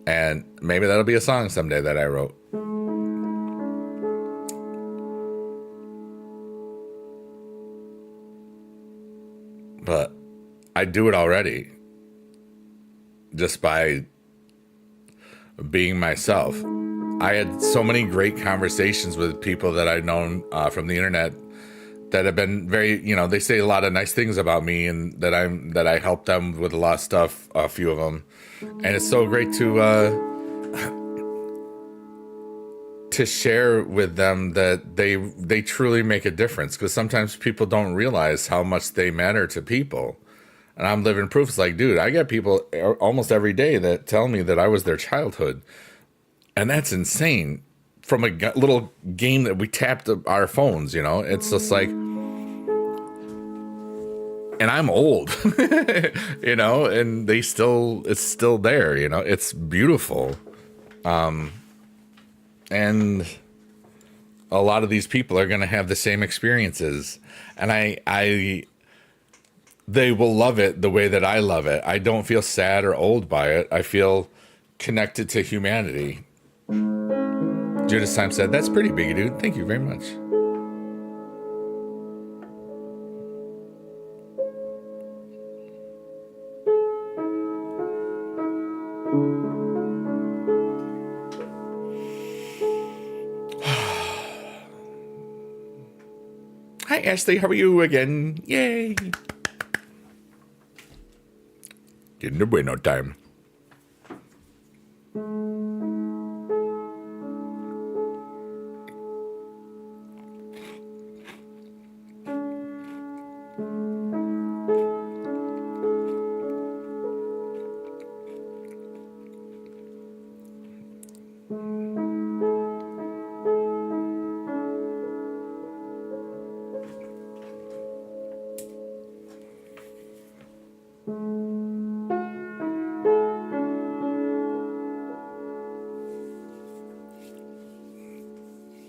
And maybe that'll be a song someday that I wrote. But I do it already just by being myself. I had so many great conversations with people that I've known from the internet that have been very, they say a lot of nice things about me, and that I helped them with a lot of stuff, a few of them. And it's so great to share with them that they truly make a difference, because sometimes people don't realize how much they matter to people. And I'm living proof. It's like, dude, I get people almost every day that tell me that I was their childhood. And that's insane. From a little game that we tapped our phones, it's just like, and I'm old, and it's still there, it's beautiful. And a lot of these people are going to have the same experiences, and they will love it the way that I love it. I don't feel sad or old by it. I feel connected to humanity. Judas Time said, "That's pretty, Biggie Dude. Thank you very much." Hi, Ashley. How are you again? Yay. Getting the bueno time.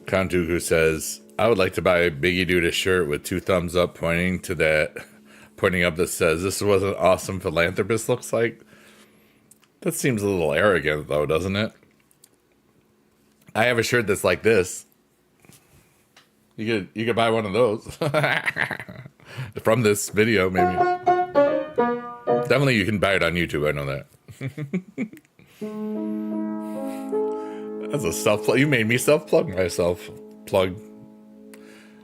Count Dooku says, I would like to buy Biggie Dude a shirt with 2 thumbs up pointing up that says, "This is what an awesome philanthropist looks like." That seems a little arrogant, though, doesn't it? I have a shirt that's like this. You could buy one of those from this video, maybe. Definitely, you can buy it on YouTube. I know that. That's a self-plug. You made me self-plug myself. Plug.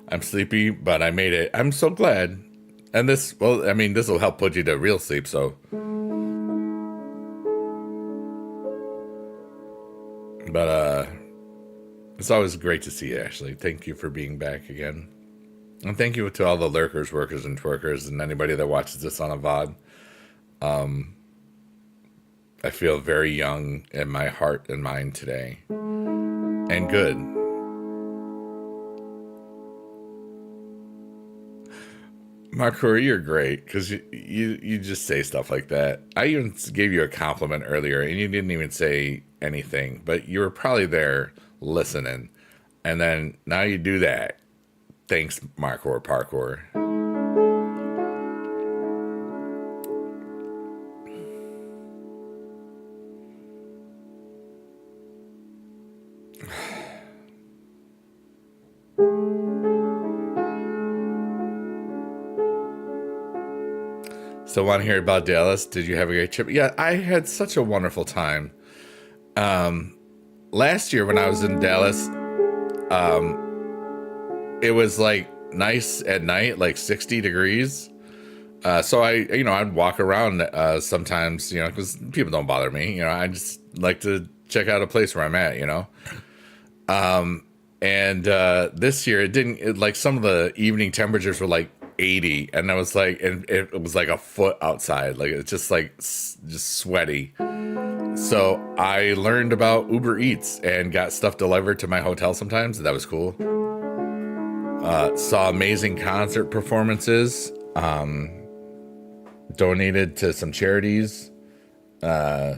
I'm sleepy, but I made it. I'm so glad. And this will help put you to real sleep, so. But, it's always great to see you, Ashley. Thank you for being back again. And thank you to all the lurkers, workers, and twerkers, and anybody that watches this on a VOD. I feel very young in my heart and mind today. And good. Mark, you're great, because you just say stuff like that. I even gave you a compliment earlier, and you didn't even say anything, but you were probably there listening. And then now you do that. Thanks, Markor Parkour. So, want to hear about Dallas? Did you have a great trip? Yeah, I had such a wonderful time. Last year when I was in Dallas, it was like nice at night, like 60 degrees. So I'd walk around sometimes, because people don't bother me. I just like to check out a place where I'm at, And this year like some of the evening temperatures were like 80, and I was like, and it was like a foot outside, like it's just sweaty. So I learned about Uber Eats and got stuff delivered to my hotel sometimes. That was cool. Saw amazing concert performances. Donated to some charities. I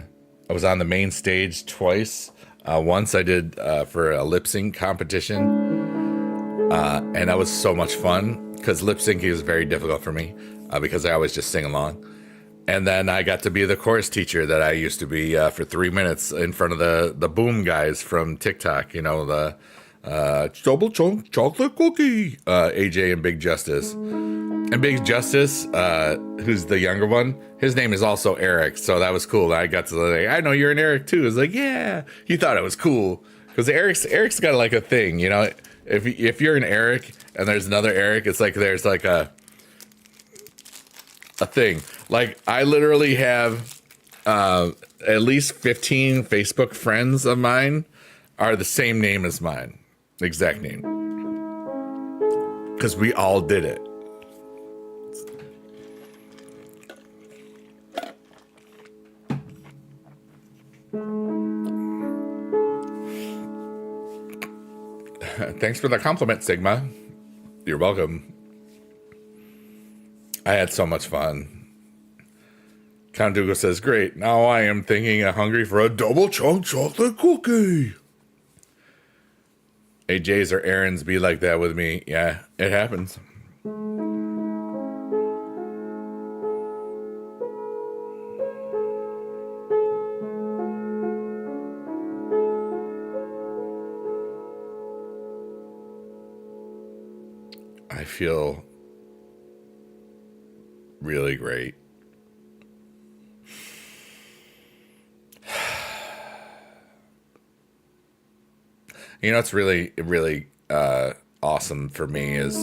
was on the main stage twice. Once I did for a lip sync competition. And that was so much fun because lip syncing is very difficult for me because I always just sing along. And then I got to be the chorus teacher that I used to be for 3 minutes in front of the boom guys from TikTok, the double chunk chocolate cookie, AJ and Big Justice. And Big Justice, who's the younger one, his name is also Eric, so that was cool. I got to I know you're an Eric too. I was like, yeah. He thought it was cool because Eric's got like a thing, If you're an Eric and there's another Eric, it's like there's like a thing. Like I literally have at least 15 Facebook friends of mine are the same name as mine, exact name, because we all did it. Thanks for the compliment, Sigma. You're welcome. I had so much fun. Count Dougal says, great. Now I am thinking I'm hungry for a double chunk chocolate cookie. AJ's or Aaron's be like that with me. Yeah, it happens. I feel really great. It's really, really awesome for me is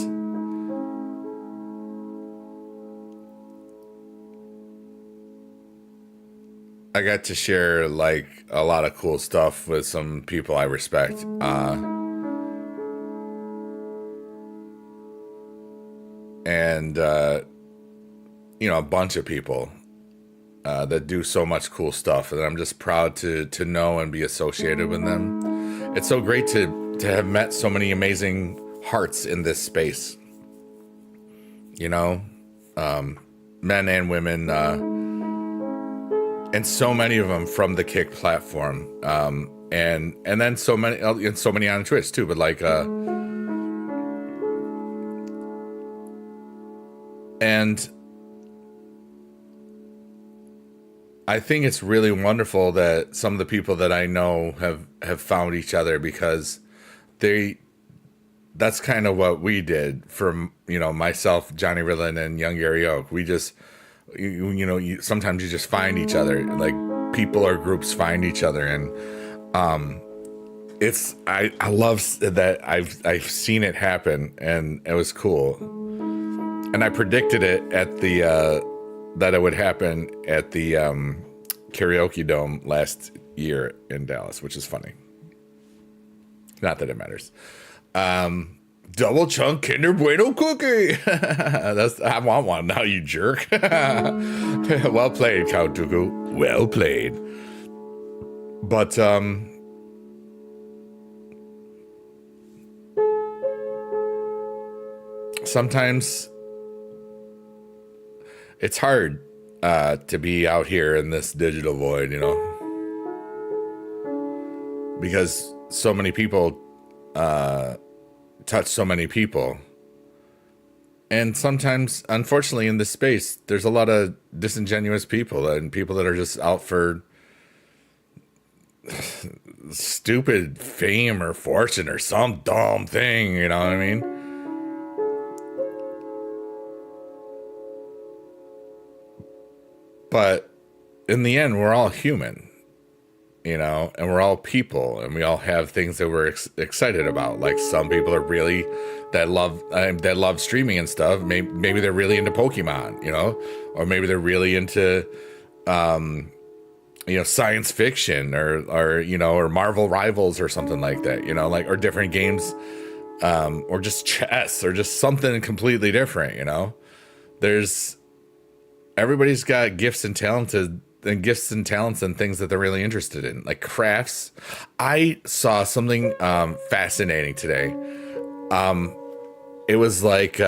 I got to share like a lot of cool stuff with some people I respect. And a bunch of people that do so much cool stuff, and I'm just proud to know and be associated with them. It's so great to have met so many amazing hearts in this space. Men and women, and so many of them from the Kick platform, and then so many on Twitch too. But like, and I think it's really wonderful that some of the people that I know have found each other, because that's kind of what we did for, myself, Johnny Ridlin, and Young Gary Oak. We just, sometimes you just find each other, like people or groups find each other. And I love that I've seen it happen, and it was cool. And I predicted it at that it would happen at the karaoke dome last year in Dallas, which is funny. Not that it matters. Double chunk Kinder Bueno cookie. I want one now, you jerk. Well played, Count Dooku. Well played. But sometimes it's hard to be out here in this digital void, because so many people touch so many people. And sometimes, unfortunately, in this space, there's a lot of disingenuous people and people that are just out for stupid fame or fortune or some dumb thing, you know what I mean? But in the end, we're all human, and we're all people, and we all have things that we're excited about. Like some people are really that love streaming and stuff. Maybe they're really into Pokemon, or maybe they're really into, science fiction or Marvel Rivals or something like that, or different games, or just chess or just something completely different, Everybody's got gifts and talents and things that they're really interested in, like crafts. I saw something fascinating today. It was like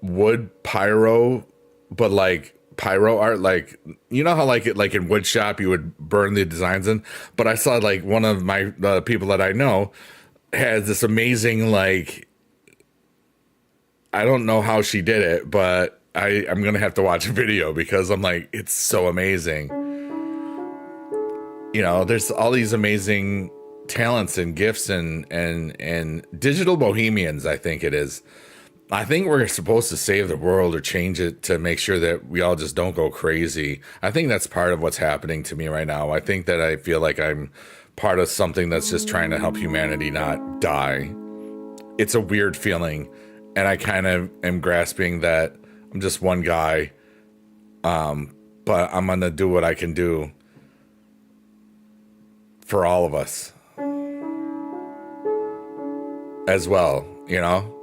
wood pyro, but like pyro art, like how like in wood shop you would burn the designs in. But I saw like one of my people that I know has this amazing, like, I don't know how she did it, but I'm gonna have to watch a video because I'm like, it's so amazing. You know, there's all these amazing talents and gifts and digital bohemians, I think it is. I think we're supposed to save the world or change it to make sure that we all just don't go crazy. I think that's part of what's happening to me right now. I think that I feel like I'm part of something that's just trying to help humanity not die. It's a weird feeling, and I kind of am grasping that I'm just one guy, but I'm gonna do what I can do for all of us as well, you know?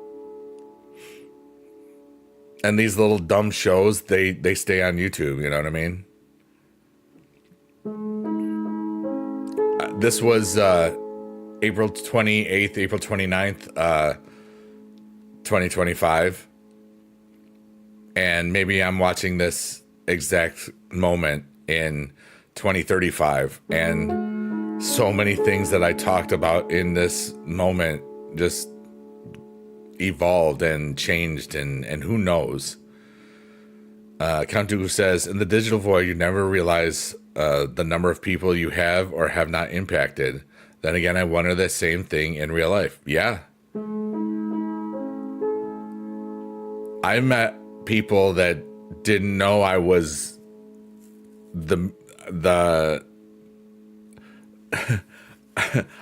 And these little dumb shows, they stay on YouTube, you know what I mean? This was April 28th, April 29th, 2025. And maybe I'm watching this exact moment in 2035. And so many things that I talked about in this moment just evolved and changed, and who knows. Count Dooku says, in the digital void, you never realize the number of people you have or have not impacted. Then again, I wonder the same thing in real life. Yeah. I met people that didn't know I was the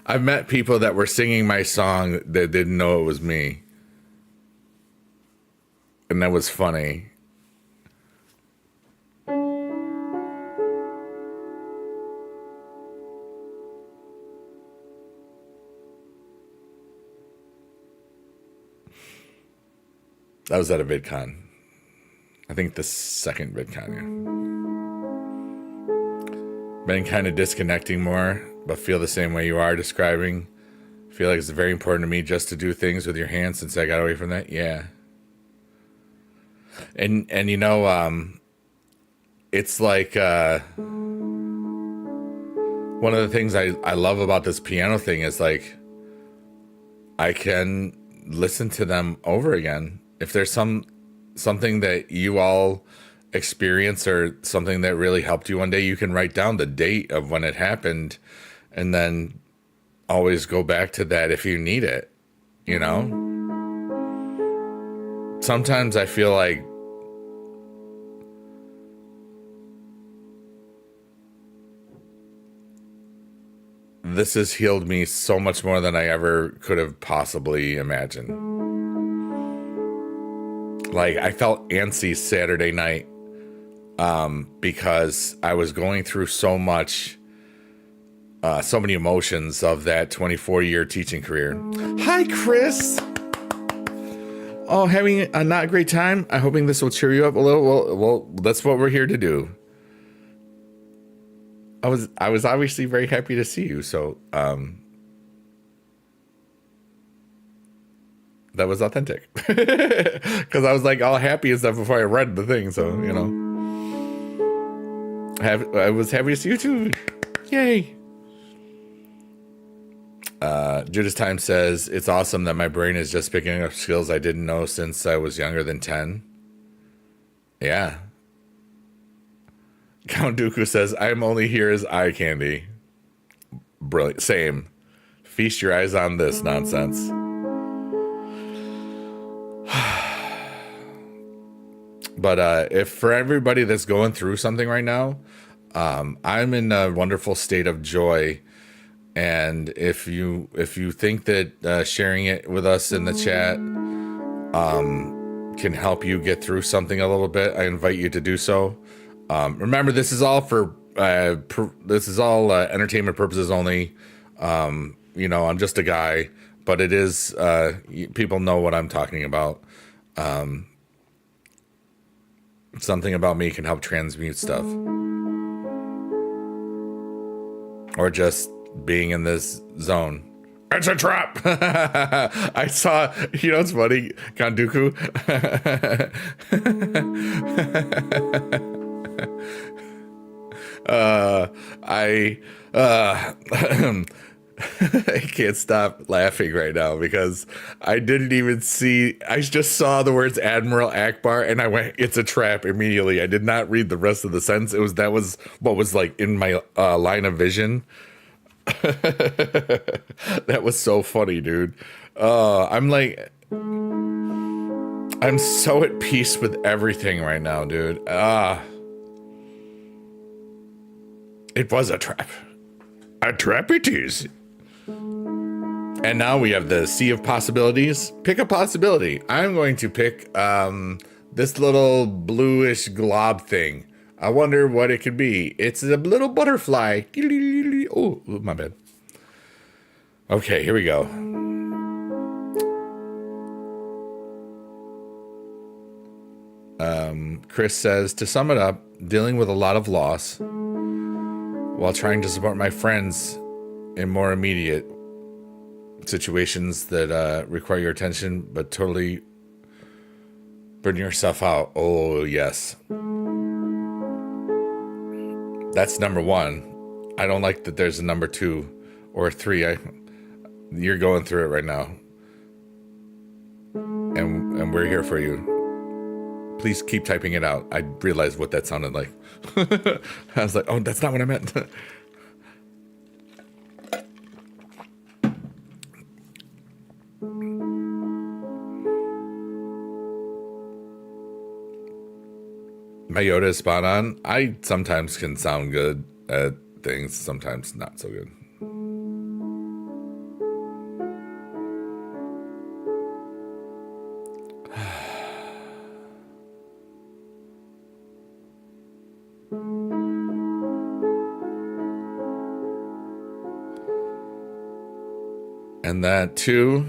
I met people that were singing my song that didn't know it was me. And that was funny. That was at a VidCon. I think the second VidCon, yeah. Been kind of disconnecting more, but feel the same way you are describing. Feel like it's very important to me just to do things with your hands since I got away from that. Yeah. And you know, it's like one of the things I love about this piano thing is like I can listen to them over again. If there's something that you all experience or something that really helped you one day, you can write down the date of when it happened and then always go back to that if you need it, you know? Sometimes I feel like this has healed me so much more than I ever could have possibly imagined. Like, I felt antsy Saturday night because I was going through so much, so many emotions of that 24-year teaching career. Hi, Chris. Oh, having a not great time? I'm hoping this will cheer you up a little. Well, that's what we're here to do. I was obviously very happy to see you, so that was authentic. Because I was like all happy and stuff before I read the thing, so you know. I was happy to see you too. Yay. Judas Time says, it's awesome that my brain is just picking up skills I didn't know since I was younger than 10. Yeah. Count Dooku says, I'm only here as eye candy. Brilliant. Same. Feast your eyes on this nonsense. But if for everybody that's going through something right now, I'm in a wonderful state of joy. And if you think that sharing it with us in the chat can help you get through something a little bit, I invite you to do so. Remember, this is all for entertainment purposes only. You know, I'm just a guy, but it is people know what I'm talking about. Something about me can help transmute stuff, or just being in this zone. It's a trap. I saw, you know, it's funny, Kanduku. can't stop laughing right now because I didn't even see. I just saw the words Admiral Akbar and I went, "It's a trap!" immediately. I did not read the rest of the sentence. That was what was like in my line of vision. That was so funny, dude. I'm so at peace with everything right now, dude. It was a trap. A trap it is. And now we have the sea of possibilities. Pick a possibility. I'm going to pick this little bluish glob thing. I wonder what it could be. It's a little butterfly. Oh, my bad. Okay, here we go. Chris says, to sum it up, dealing with a lot of loss while trying to support my friends in more immediate situations that require your attention, but totally burn yourself out. Oh, yes. That's number one. I don't like that there's a number 2 or 3. You're going through it right now. And we're here for you. Please keep typing it out. I realized what that sounded like. I was like, oh, that's not what I meant. My Yoda is spot on. I sometimes can sound good at things, sometimes not so good. And that too,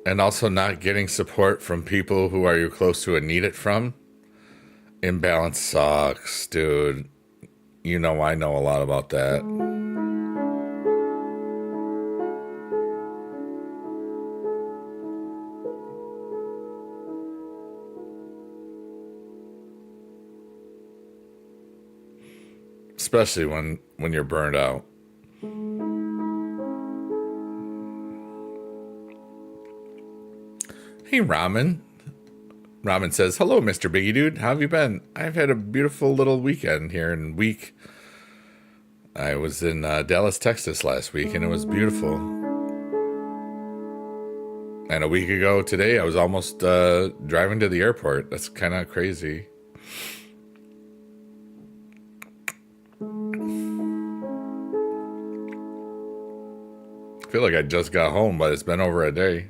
and also not getting support from people who are you close to and need it from. Imbalance sucks, dude. You know, I know a lot about that. Especially when you're burned out. Hey, Ramen. Ramen says, hello, Mr. Biggie Dude. How have you been? I've had a beautiful little weekend here in week. I was in Dallas, Texas last week, and it was beautiful. And a week ago today, I was almost driving to the airport. That's kind of crazy. I feel like I just got home, but it's been over a day.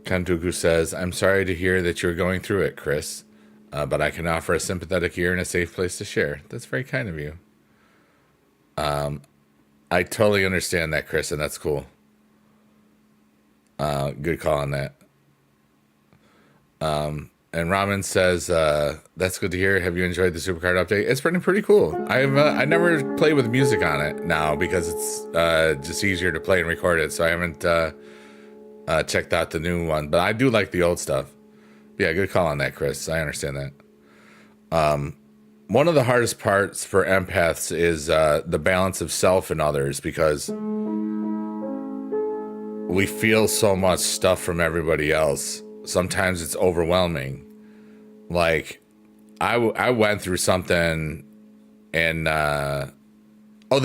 Kantuku says, I'm sorry to hear that you're going through it, Chris, but I can offer a sympathetic ear and a safe place to share. That's very kind of you. I totally understand that, Chris, and that's cool. Good call on that. And Ramen says, that's good to hear. Have you enjoyed the Supercard update? It's pretty cool. I never play with music on it now because it's just easier to play and record it, so I haven't checked out the new one, but I do like the old stuff. Yeah, good call on that, Chris. I understand that. One of the hardest parts for empaths is the balance of self and others, because we feel so much stuff from everybody else. Sometimes it's overwhelming. Like, I went through something and the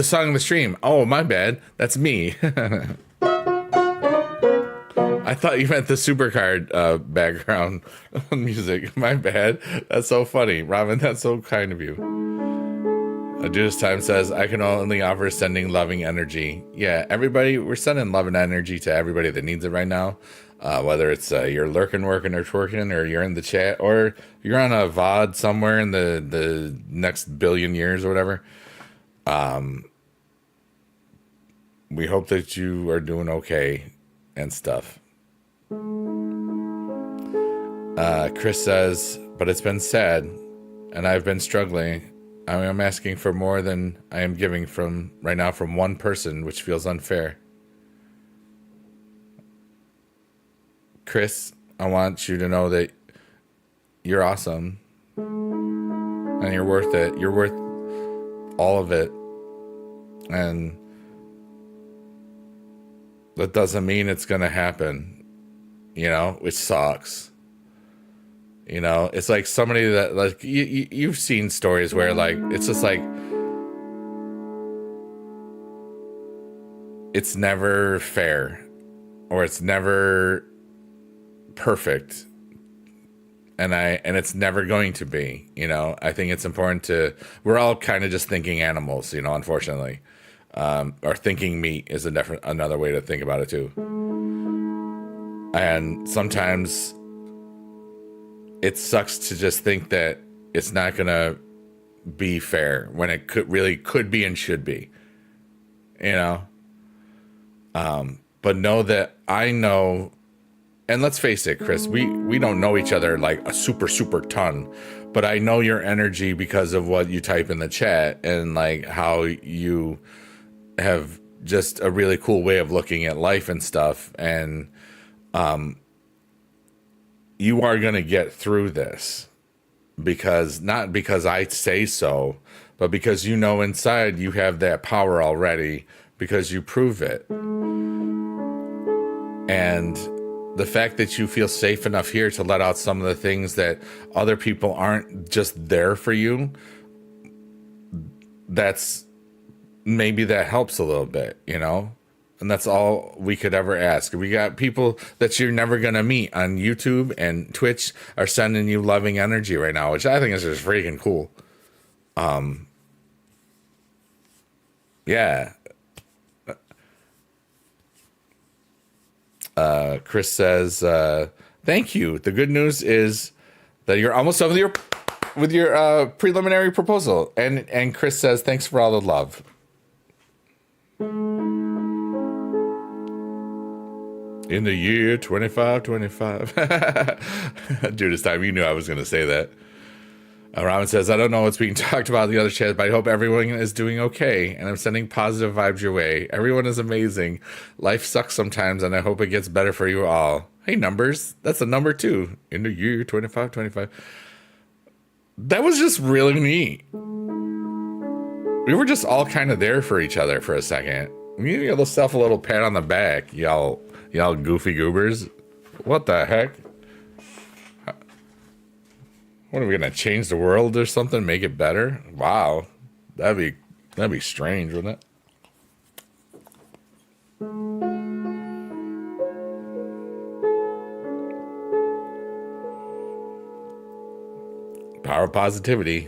song in the stream. Oh, my bad. That's me. I thought you meant the Supercard background music. My bad. That's so funny. Robin, that's so kind of you. Judas Time says, I can only offer sending loving energy. Yeah, everybody, we're sending loving energy to everybody that needs it right now. Whether it's you're lurking, working, or twerking, or you're in the chat, or you're on a VOD somewhere in the next billion years or whatever. We hope that you are doing okay and stuff. Chris says, but it's been sad, and I've been struggling. I am asking for more than I am giving from right now from one person, which feels unfair. Chris, I want you to know that you're awesome and you're worth it. You're worth all of it. And that doesn't mean it's going to happen, which sucks. It's like somebody that, like, you've seen stories where, like, it's just like, it's never fair or it's never perfect. And it's never going to be, I think it's important we're all kind of just thinking animals, unfortunately. Or thinking meat is another way to think about it too. And sometimes it sucks to just think that it's not gonna be fair when it could be and should be, but know that I know, and let's face it, Chris, we don't know each other like a super ton, but I know your energy because of what you type in the chat and like how you have just a really cool way of looking at life and stuff. And you are going to get through this not because I say so, but because inside you have that power already because you prove it. And the fact that you feel safe enough here to let out some of the things that other people aren't just there for you, maybe that helps a little bit, and that's all we could ever ask. We got people that you're never going to meet on YouTube and Twitch are sending you loving energy right now, which I think is just freaking cool. Yeah. Chris says, thank you. The good news is that you're almost done with your preliminary proposal. And Chris says, thanks for all the love. In the year 2525. Judas Time, you knew I was going to say that. Robin says, I don't know what's being talked about in the other chats, but I hope everyone is doing okay. And I'm sending positive vibes your way. Everyone is amazing. Life sucks sometimes, and I hope it gets better for you all. Hey, numbers. That's a number 2. In the year 2525. That was just really neat. We were just all kind of there for each other for a second. Give yourself a little pat on the back, y'all goofy goobers. What the heck? What are we gonna change the world or something? Make it better? Wow, that'd be strange, wouldn't it? Power of positivity.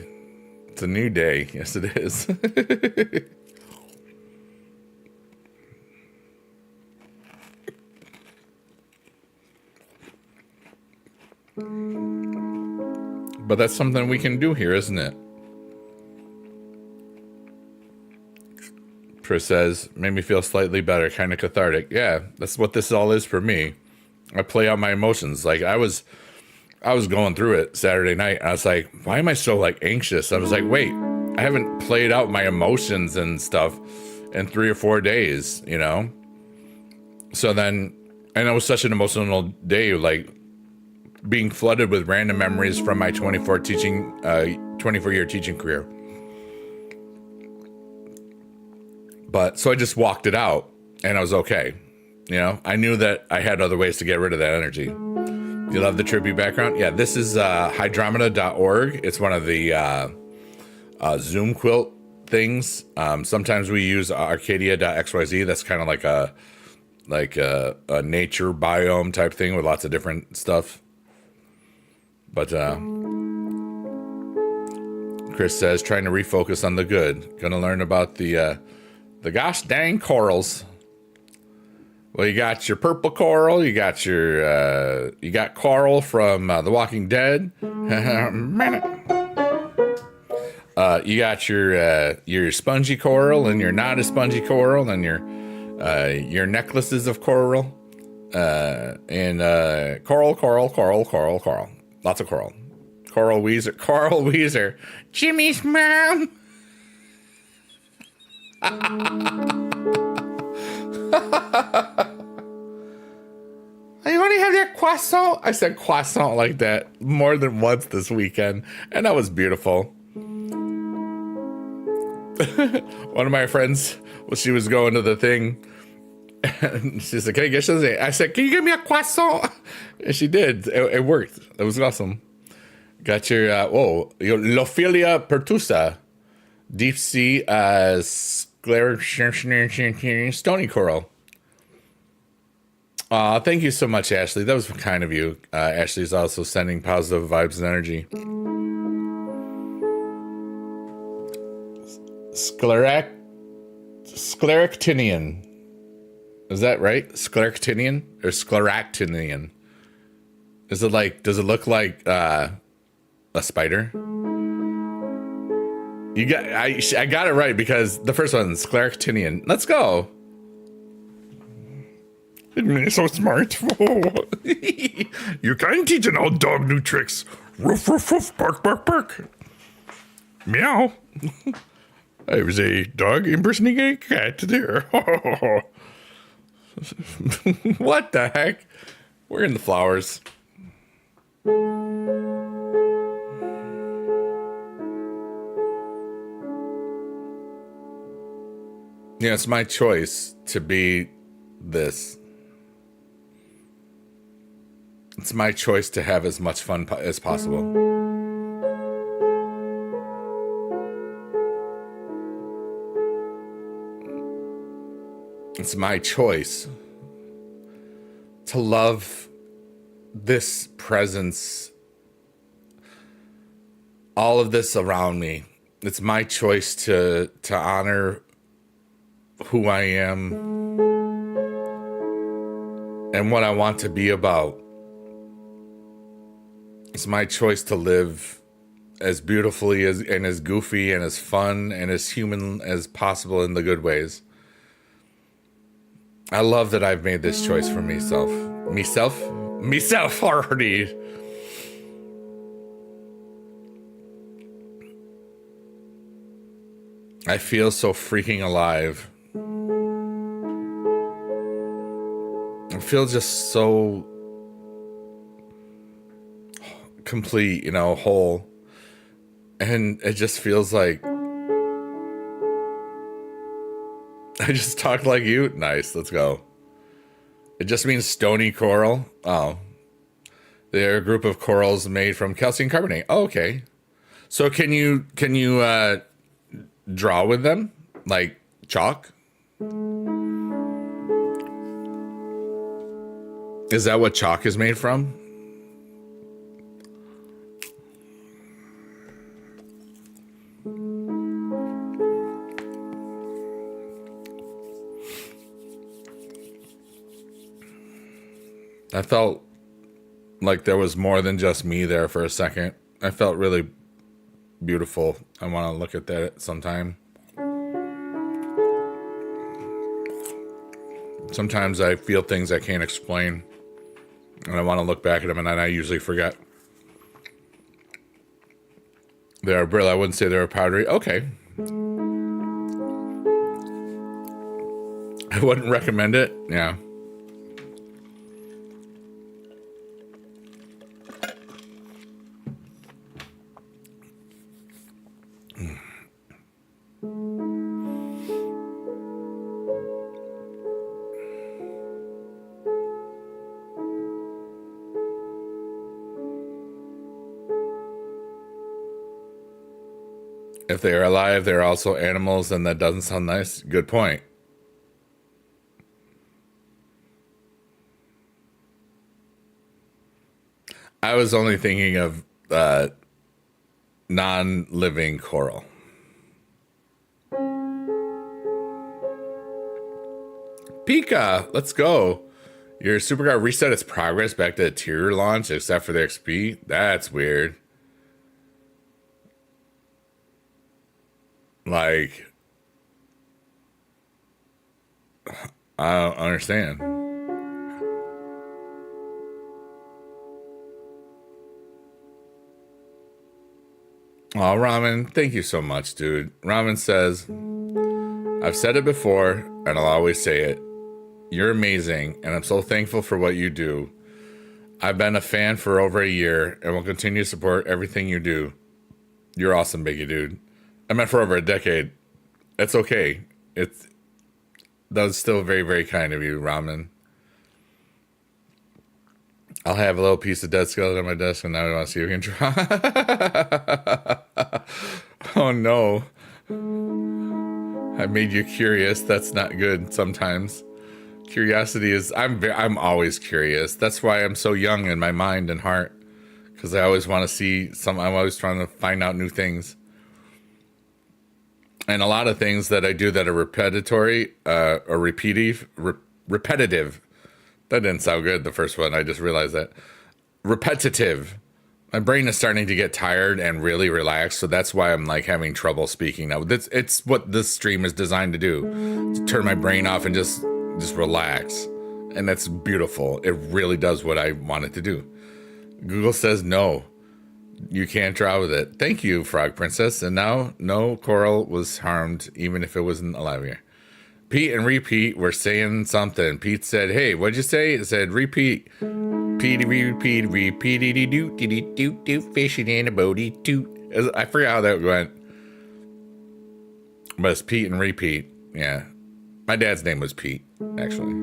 It's a new day. Yes, it is. But that's something we can do here, isn't it? Chris says, made me feel slightly better, kind of cathartic. Yeah, that's what this all is for me. I play out my emotions. Like I was going through it Saturday night, and I was like, why am I so like anxious? I was like, wait, I haven't played out my emotions and stuff in 3 or 4 days, So then, and it was such an emotional day, like being flooded with random memories from my 24-year teaching career. But so I just walked it out and I was okay. I knew that I had other ways to get rid of that energy. You love the tribute background? Yeah, this is hydromeda.org. It's one of the Zoom quilt things. Sometimes we use arcadia.xyz. That's kind of like a nature biome type thing with lots of different stuff. But Chris says, trying to refocus on the good. Gonna learn about the gosh dang corals. Well, you got your purple coral. You got your you got coral from The Walking Dead. You got your spongy coral and your not as spongy coral and your necklaces of coral and coral. Lots of coral. Coral Weezer. Jimmy's mom. I only have that croissant. I said croissant like that more than once this weekend, and that was beautiful. One of my friends, well, she was going to the thing, and she said, "Can I get something?" I said, "Can you give me a croissant?" And she did. It worked. It was awesome. Got your your Lophilia pertusa, deep sea stony coral. Thank you so much, Ashley. That was kind of you. Ashley's also sending positive vibes and energy. Scleractinian. Is that right? Scleractinian or scleractinian? Is it like, does it look like a spider? I got it right because the first one, scleractinian. Let's go. It made me so smart. You can't teach an old dog new tricks. Roof, roof, roof, bark, bark, bark. Meow. I was a dog impersonating a cat there. What the heck? We're in the flowers. Yeah, it's my choice to be this. It's my choice to have as much fun as possible. It's my choice to love this presence, all of this around me. It's my choice to honor who I am and what I want to be about. It's my choice to live as beautifully and as goofy and as fun and as human as possible in the good ways. I love that I've made this choice for myself. Myself already. I feel so freaking alive. I feel just so complete, whole. And it just feels like I just talked like you. Nice, let's go. It just means stony coral. Oh. They're a group of corals made from calcium carbonate. Oh, okay. So can you draw with them? Like chalk? Is that what chalk is made from? I felt like there was more than just me there for a second. I felt really beautiful. I want to look at that sometime. Sometimes I feel things I can't explain, and I want to look back at them, and then I usually forget. They're brittle. I wouldn't say they're powdery. Okay. I wouldn't recommend it. Yeah. If they are alive, they're also animals, and that doesn't sound nice. Good point. I was only thinking of non-living coral. Pika, let's go. Your supercar reset its progress back to the tier launch except for the XP? That's weird. Like, I don't understand. Oh, Ramen, thank you so much, dude. Ramen says, I've said it before, and I'll always say it. You're amazing, and I'm so thankful for what you do. I've been a fan for over a year, and will continue to support everything you do. You're awesome, Biggie, dude. I meant for over a decade. It's okay. That was still very, very kind of you, Ramen. I'll have a little piece of dead skeleton on my desk, and now I want to see if we can try. Oh no. I made you curious. That's not good sometimes. Curiosity is, I'm always curious. That's why I'm so young in my mind and heart. Because I always want to see I'm always trying to find out new things. And a lot of things that I do that are repetitive. That didn't sound good, the first one. I just realized that. Repetitive. My brain is starting to get tired and really relaxed, so that's why I'm like having trouble speaking now. It's what this stream is designed to do. To turn my brain off and just relax. And that's beautiful. It really does what I want it to do. Google says no. You can't draw with it. Thank you, Frog Princess. And now, no coral was harmed, even if it wasn't alive here. Pete and Repeat were saying something. Pete said, hey, what'd you say? It said, repeat. Repeat, fishing in a boaty toot. I forgot how that went. But it's Pete and Repeat. Yeah. My dad's name was Pete, actually.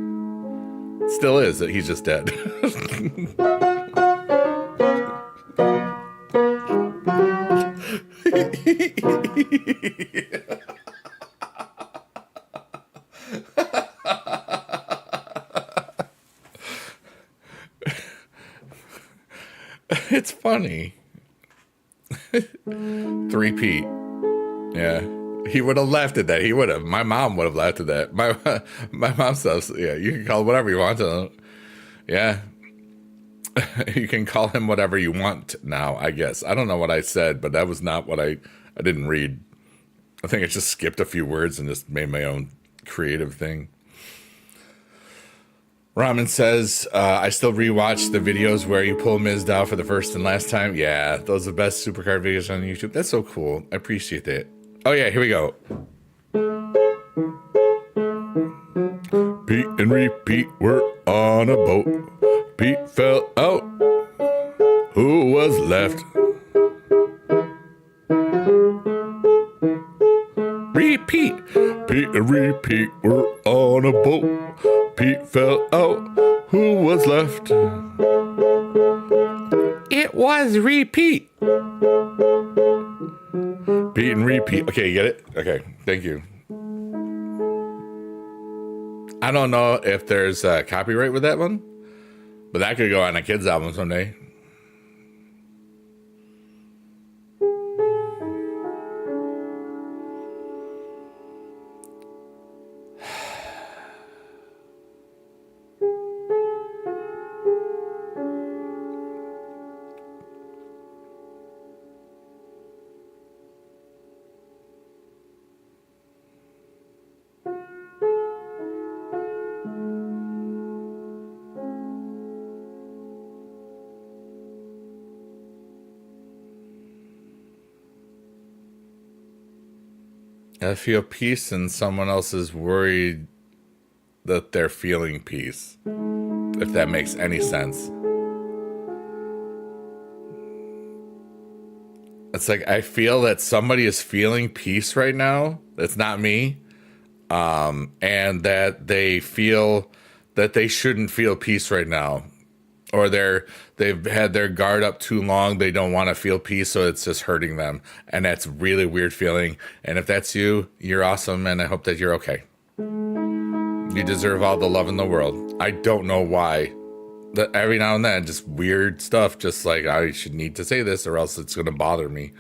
Still is. He's just dead. It's funny. 3P. Yeah. He would have laughed at that. He would have. My mom would have laughed at that. My mom says, yeah, you can call it whatever you want. Yeah. You can call him whatever you want now, I guess. I don't know what I said, but that was not what I didn't read. I think I just skipped a few words and just made my own creative thing. Ramen says, I still rewatch the videos where you pull Ms. Dow for the first and last time. Yeah, those are the best supercar videos on YouTube. That's so cool. I appreciate that. Oh yeah, here we go. Pete and Repeat were on a boat. Pete fell out. Who was left? Repeat. Pete and Repeat were on a boat. Pete fell out. Who was left? It was Repeat. Pete and Repeat. Okay, you get it? Okay, thank you. I don't know if there's copyright with that one, but that could go on a kid's album someday. I feel peace and someone else is worried that they're feeling peace. If that makes any sense. It's like I feel that somebody is feeling peace right now. That's not me. And that they feel that they shouldn't feel peace right now. Or they've had their guard up too long. They don't want to feel peace, so it's just hurting them. And that's a really weird feeling. And if that's you, you're awesome, and I hope that you're okay. You deserve all the love in the world. I don't know why. That every now and then, just weird stuff, just like I should need to say this or else it's going to bother me.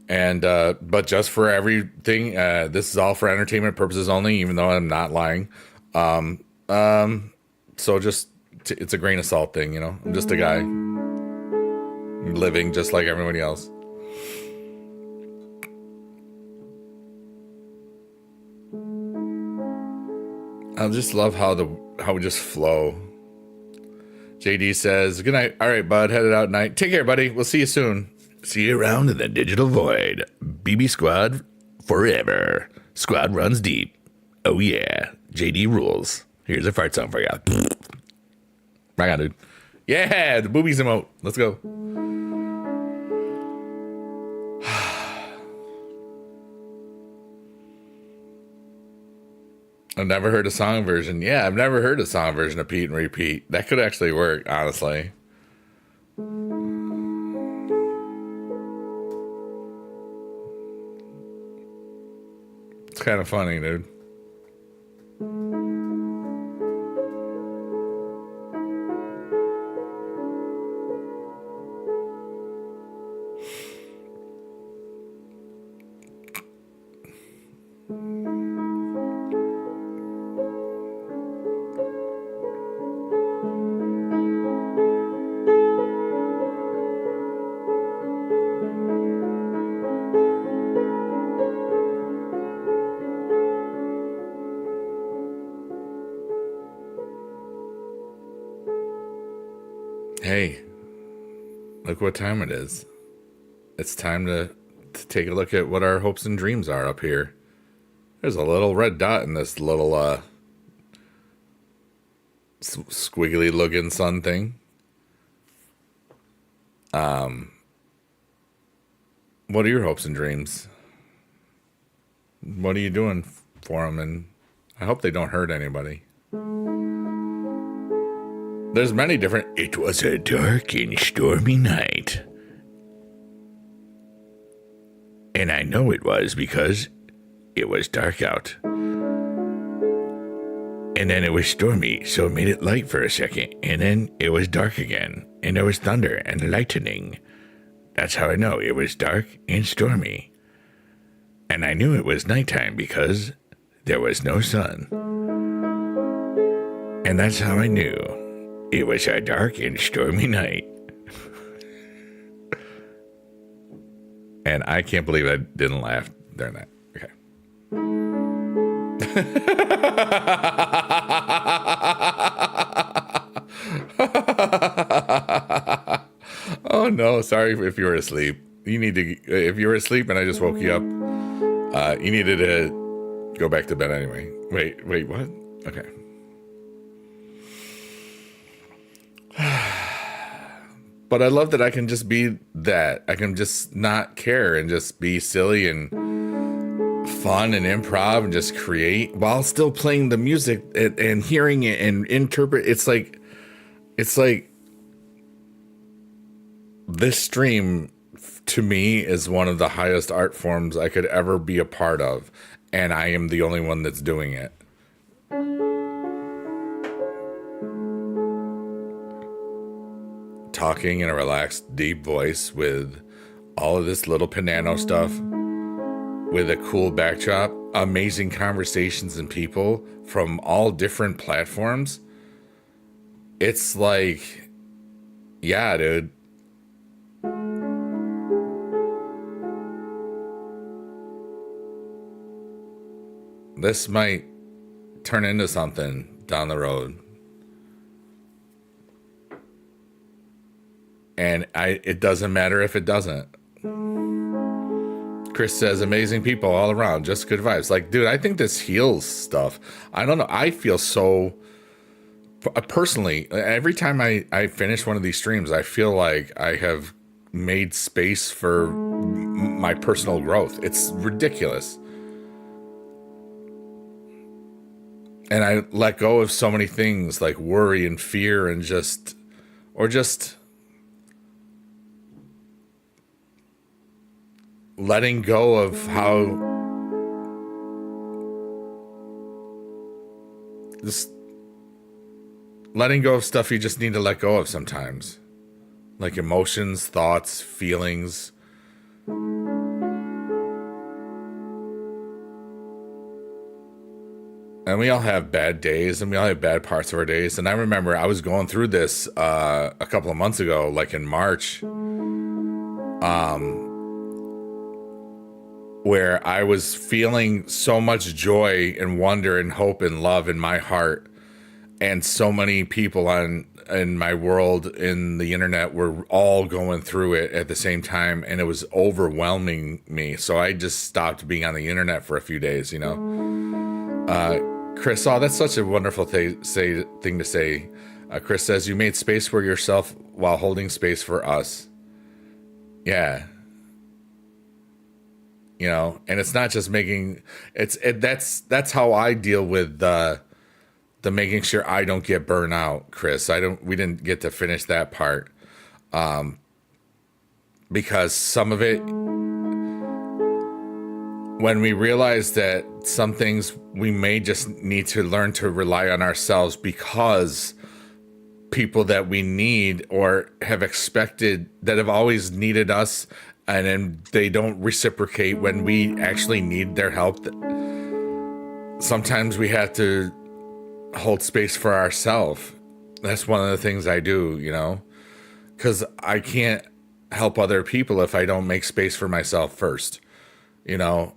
And but just for everything, this is all for entertainment purposes only, even though I'm not lying. So just it's a grain of salt thing, you know. I'm just a guy living just like everybody else. I just love how we just flow. JD says, "Good night. All right, bud. Headed out night. Take care, buddy. We'll see you soon. See you around in the digital void. BB Squad forever. Squad runs deep. Oh yeah. JD rules. Here's a fart song for you. Right on, dude. Yeah, the boobies emote. Let's go." I've never heard a song version. Yeah, I've never heard a song version of Pete and Repeat. That could actually work, honestly. It's kind of funny, dude. Hey, look what time it is. It's time to take a look at what our hopes and dreams are up here. There's a little red dot in this little squiggly looking sun thing. What are your hopes and dreams? What are you doing for them? And I hope they don't hurt anybody. There's many different. It was a dark and stormy night. And I know it was because it was dark out. And then it was stormy, so it made it light for a second. And then it was dark again. And there was thunder and lightning. That's how I know it was dark and stormy. And I knew it was nighttime because there was no sun. And that's how I knew it was a dark and stormy night. And I can't believe I didn't laugh during that. Okay. Oh no, sorry if you were asleep. If you were asleep and I just woke you up, you needed to go back to bed anyway. Wait, what? Okay. But I love that I can just be that. I can just not care and just be silly and fun and improv and just create while still playing the music and hearing it and interpret. It's like this stream to me is one of the highest art forms I could ever be a part of. And I am the only one that's doing it. Talking in a relaxed, deep voice with all of this little piano stuff, with a cool backdrop, amazing conversations and people from all different platforms. It's like, yeah, dude. This might turn into something down the road. And it doesn't matter if it doesn't. Chris says, amazing people all around, just good vibes. Like, dude, I think this heals stuff. I don't know. I feel so, personally, every time I finish one of these streams, I feel like I have made space for my personal growth. It's ridiculous. And I let go of so many things like worry and fear and just letting go of how just letting go of stuff you just need to let go of sometimes, like emotions, thoughts, feelings, And we all have bad days, and we all have bad parts of our days. And I remember I was going through this a couple of months ago, like in March, where I was feeling so much joy and wonder and hope and love in my heart. And so many people in my world, in the internet, were all going through it at the same time, and it was overwhelming me. So I just stopped being on the internet for a few days, you know. Chris, oh, that's such a wonderful thing to say. Chris says, you made space for yourself while holding space for us. Yeah. You know, and it's not just making, that's how I deal with the making sure I don't get burnt out, Chris. We didn't get to finish that part. Because some of it, when we realize that some things we may just need to learn to rely on ourselves because people that we need or have expected, that have always needed us, and then they don't reciprocate when we actually need their help. Sometimes we have to hold space for ourselves. That's one of the things I do, you know, because I can't help other people if I don't make space for myself first, you know.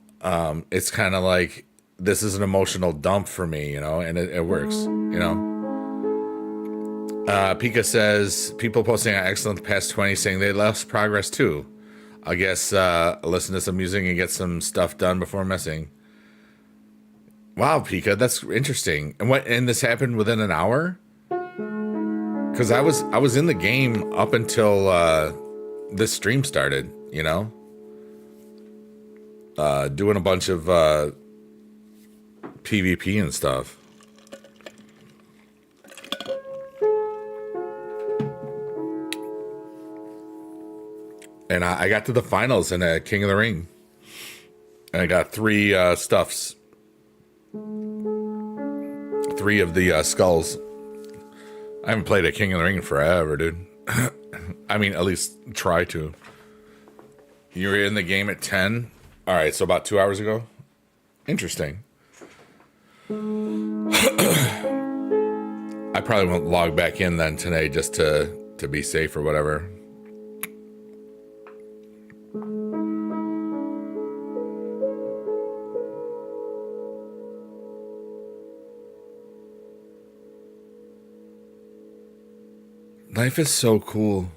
It's kind of like, this is an emotional dump for me, you know, and it works, you know. Pika says, people posting on Excellent the past 20 saying they lost progress too. I guess listen to some music and get some stuff done before messing. Wow, Pika, that's interesting. And this happened within an hour? Because I was in the game up until this stream started, you know? Doing a bunch of PvP and stuff. And I got to the finals in King of the Ring. And I got 3 stuffs. 3 of the skulls. I haven't played a King of the Ring in forever, dude. I mean, at least try to. You were in the game at 10? All right, so about 2 hours ago? Interesting. I probably won't log back in then today just to be safe or whatever. Life is so cool.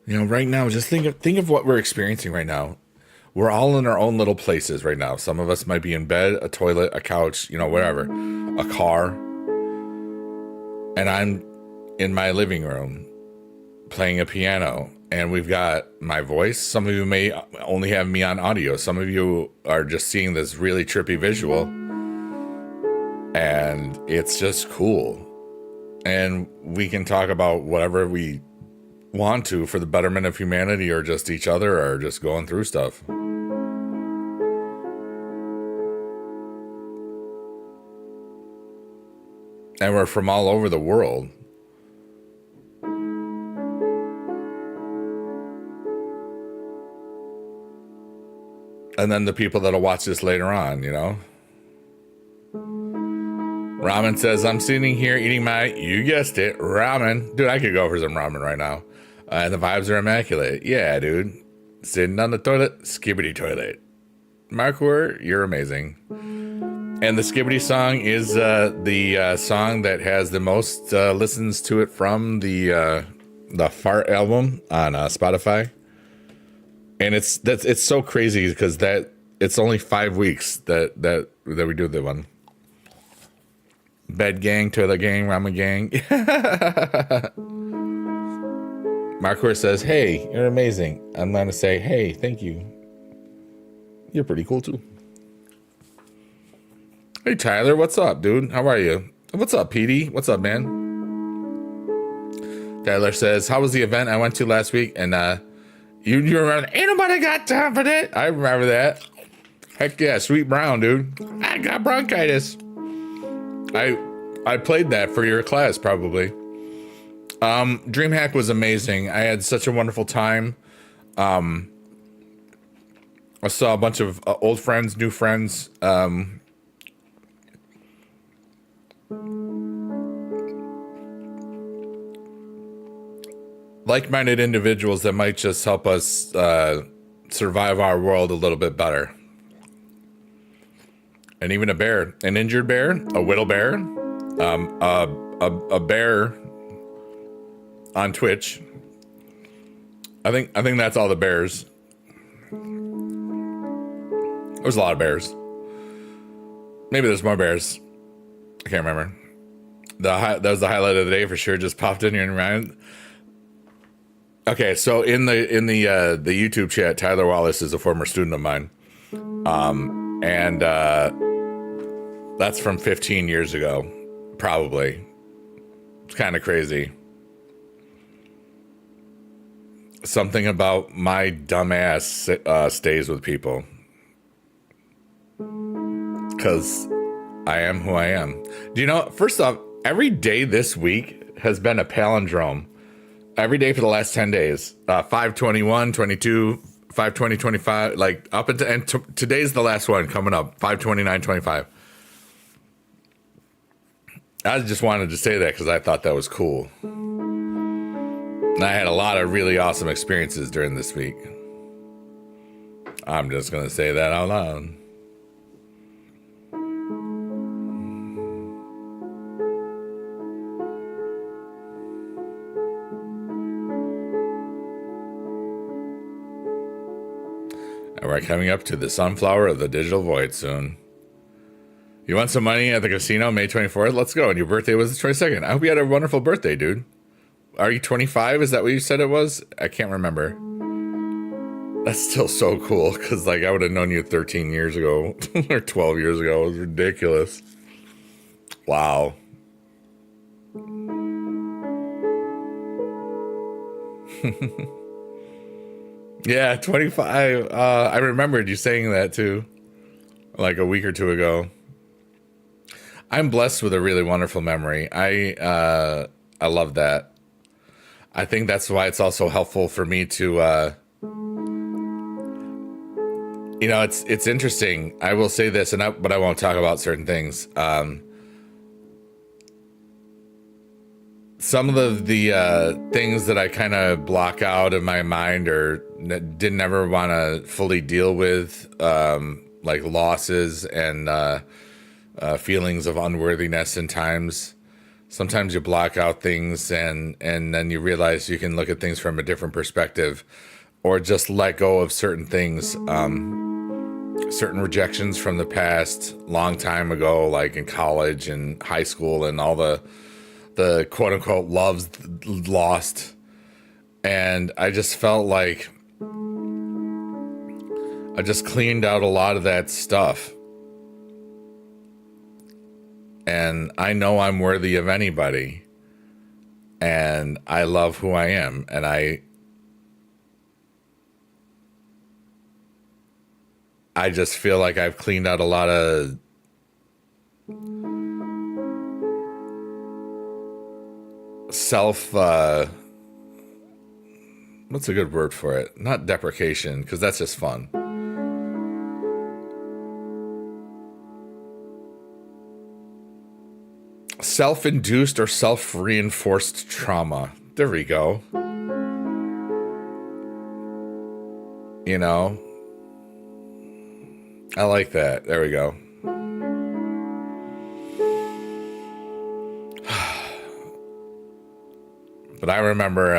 You know, right now, just think of what we're experiencing right now. We're all in our own little places right now. Some of us might be in bed, a toilet, a couch, you know, whatever, a car. And I'm in my living room playing a piano, and we've got my voice. Some of you may only have me on audio. Some of you are just seeing this really trippy visual, and it's just cool. And we can talk about whatever we want to for the betterment of humanity, or just each other, or just going through stuff. And we're from all over the world. And then the people that'll watch this later on, you know. Ramen says, I'm sitting here eating my, you guessed it, ramen. Dude, I could go for some ramen right now. And the vibes are immaculate. Yeah, dude. Sitting on the toilet, skibbity toilet. Markor, you're amazing. And the skibbity song is the song that has the most listens to it from the Fart album on Spotify. And it's so crazy because it's only 5 weeks that we do the one. Bed gang, toilet gang, ramen gang. Markor says, hey, you're amazing. I'm going to say, hey, thank you. You're pretty cool too. Hey, Tyler, what's up, dude? How are you? What's up, PD? What's up, man? Tyler says, how was the event I went to last week? And you remember, ain't nobody got time for that. I remember that. Heck yeah, Sweet Brown, dude. I got bronchitis. I played that for your class, probably. DreamHack was amazing. I had such a wonderful time. I saw a bunch of old friends, new friends. like-minded individuals that might just help us survive our world a little bit better. And even a bear, an injured bear, a whittle bear, a bear on Twitch. I think that's all the bears. There's a lot of bears. Maybe there's more bears. I can't remember. That was the highlight of the day for sure. Just popped in here and around. Okay, so in the YouTube chat, Tyler Wallace is a former student of mine, and that's from 15 years ago, probably. It's kind of crazy. Something about my dumb ass stays with people. Because I am who I am. Do you know, first off, every day this week has been a palindrome. Every day for the last 10 days. 5/21, 22, 5/20, 25, like up until, and today's the last one coming up, 5/29, 25. I just wanted to say that because I thought that was cool. And I had a lot of really awesome experiences during this week. I'm just going to say that out loud. And we're coming up to the sunflower of the digital void soon. You want some money at the casino May 24th? Let's go. And your birthday was the 22nd. I hope you had a wonderful birthday, dude. Are you 25? Is that what you said it was? I can't remember. That's still so cool because, like, I would have known you 13 years ago or 12 years ago. It was ridiculous. Wow. Yeah, 25. I remembered you saying that too, like a week or two ago. I'm blessed with a really wonderful memory. I love that. I think that's why it's also helpful for me to, you know, it's interesting. I will say this, but I won't talk about certain things. Some of the things that I kind of block out of my mind or didn't ever want to fully deal with, like losses and feelings of unworthiness in times. Sometimes you block out things and then you realize you can look at things from a different perspective or just let go of certain things, certain rejections from the past long time ago, like in college and high school and all the quote unquote loves lost. And I just felt like I just cleaned out a lot of that stuff. And I know I'm worthy of anybody. And I love who I am. And I just feel like I've cleaned out a lot of self, what's a good word for it? Not deprecation, because that's just fun. Self-induced or self-reinforced trauma. There we go. You know, I like that. There we go. But I remember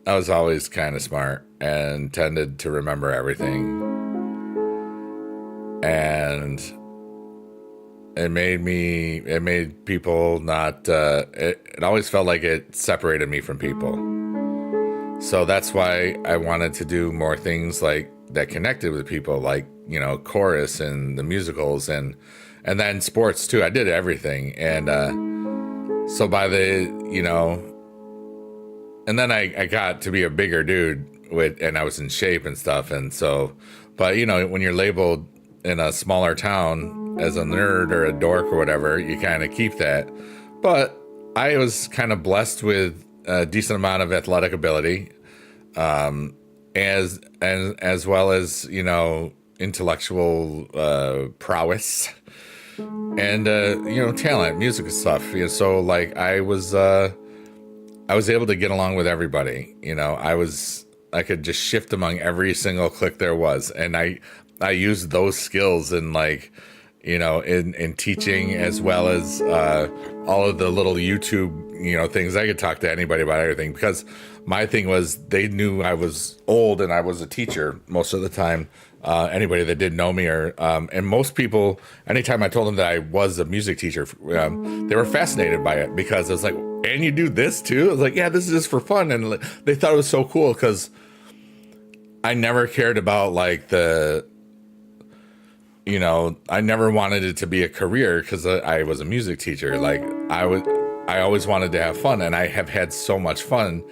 I was always kind of smart and tended to remember everything. And it made people not, it always felt like it separated me from people. So that's why I wanted to do more things like that connected with people, like, you know, chorus and the musicals and then sports too. I did everything. And so by the, you know, and then I got to be a bigger dude and I was in shape and stuff. And so, but you know, when you're labeled in a smaller town as a nerd or a dork or whatever, you kind of keep that. But I was kind of blessed with a decent amount of athletic ability, as well as, you know, intellectual prowess. and talent, music and stuff. So like I was able to get along with everybody. I could just shift among every single clique there was, and I used those skills in like in teaching, as well as all of the little YouTube things. I could talk to anybody about everything, because my thing was they knew I was old and I was a teacher most of the time. Anybody that didn't know me, or and most people, anytime I told them that I was a music teacher, they were fascinated by it, because I was like, and you do this too? I was like, yeah, this is just for fun. And they thought it was so cool, because I never cared about like I never wanted it to be a career, because I was a music teacher. Like I always wanted to have fun, and I have had so much fun.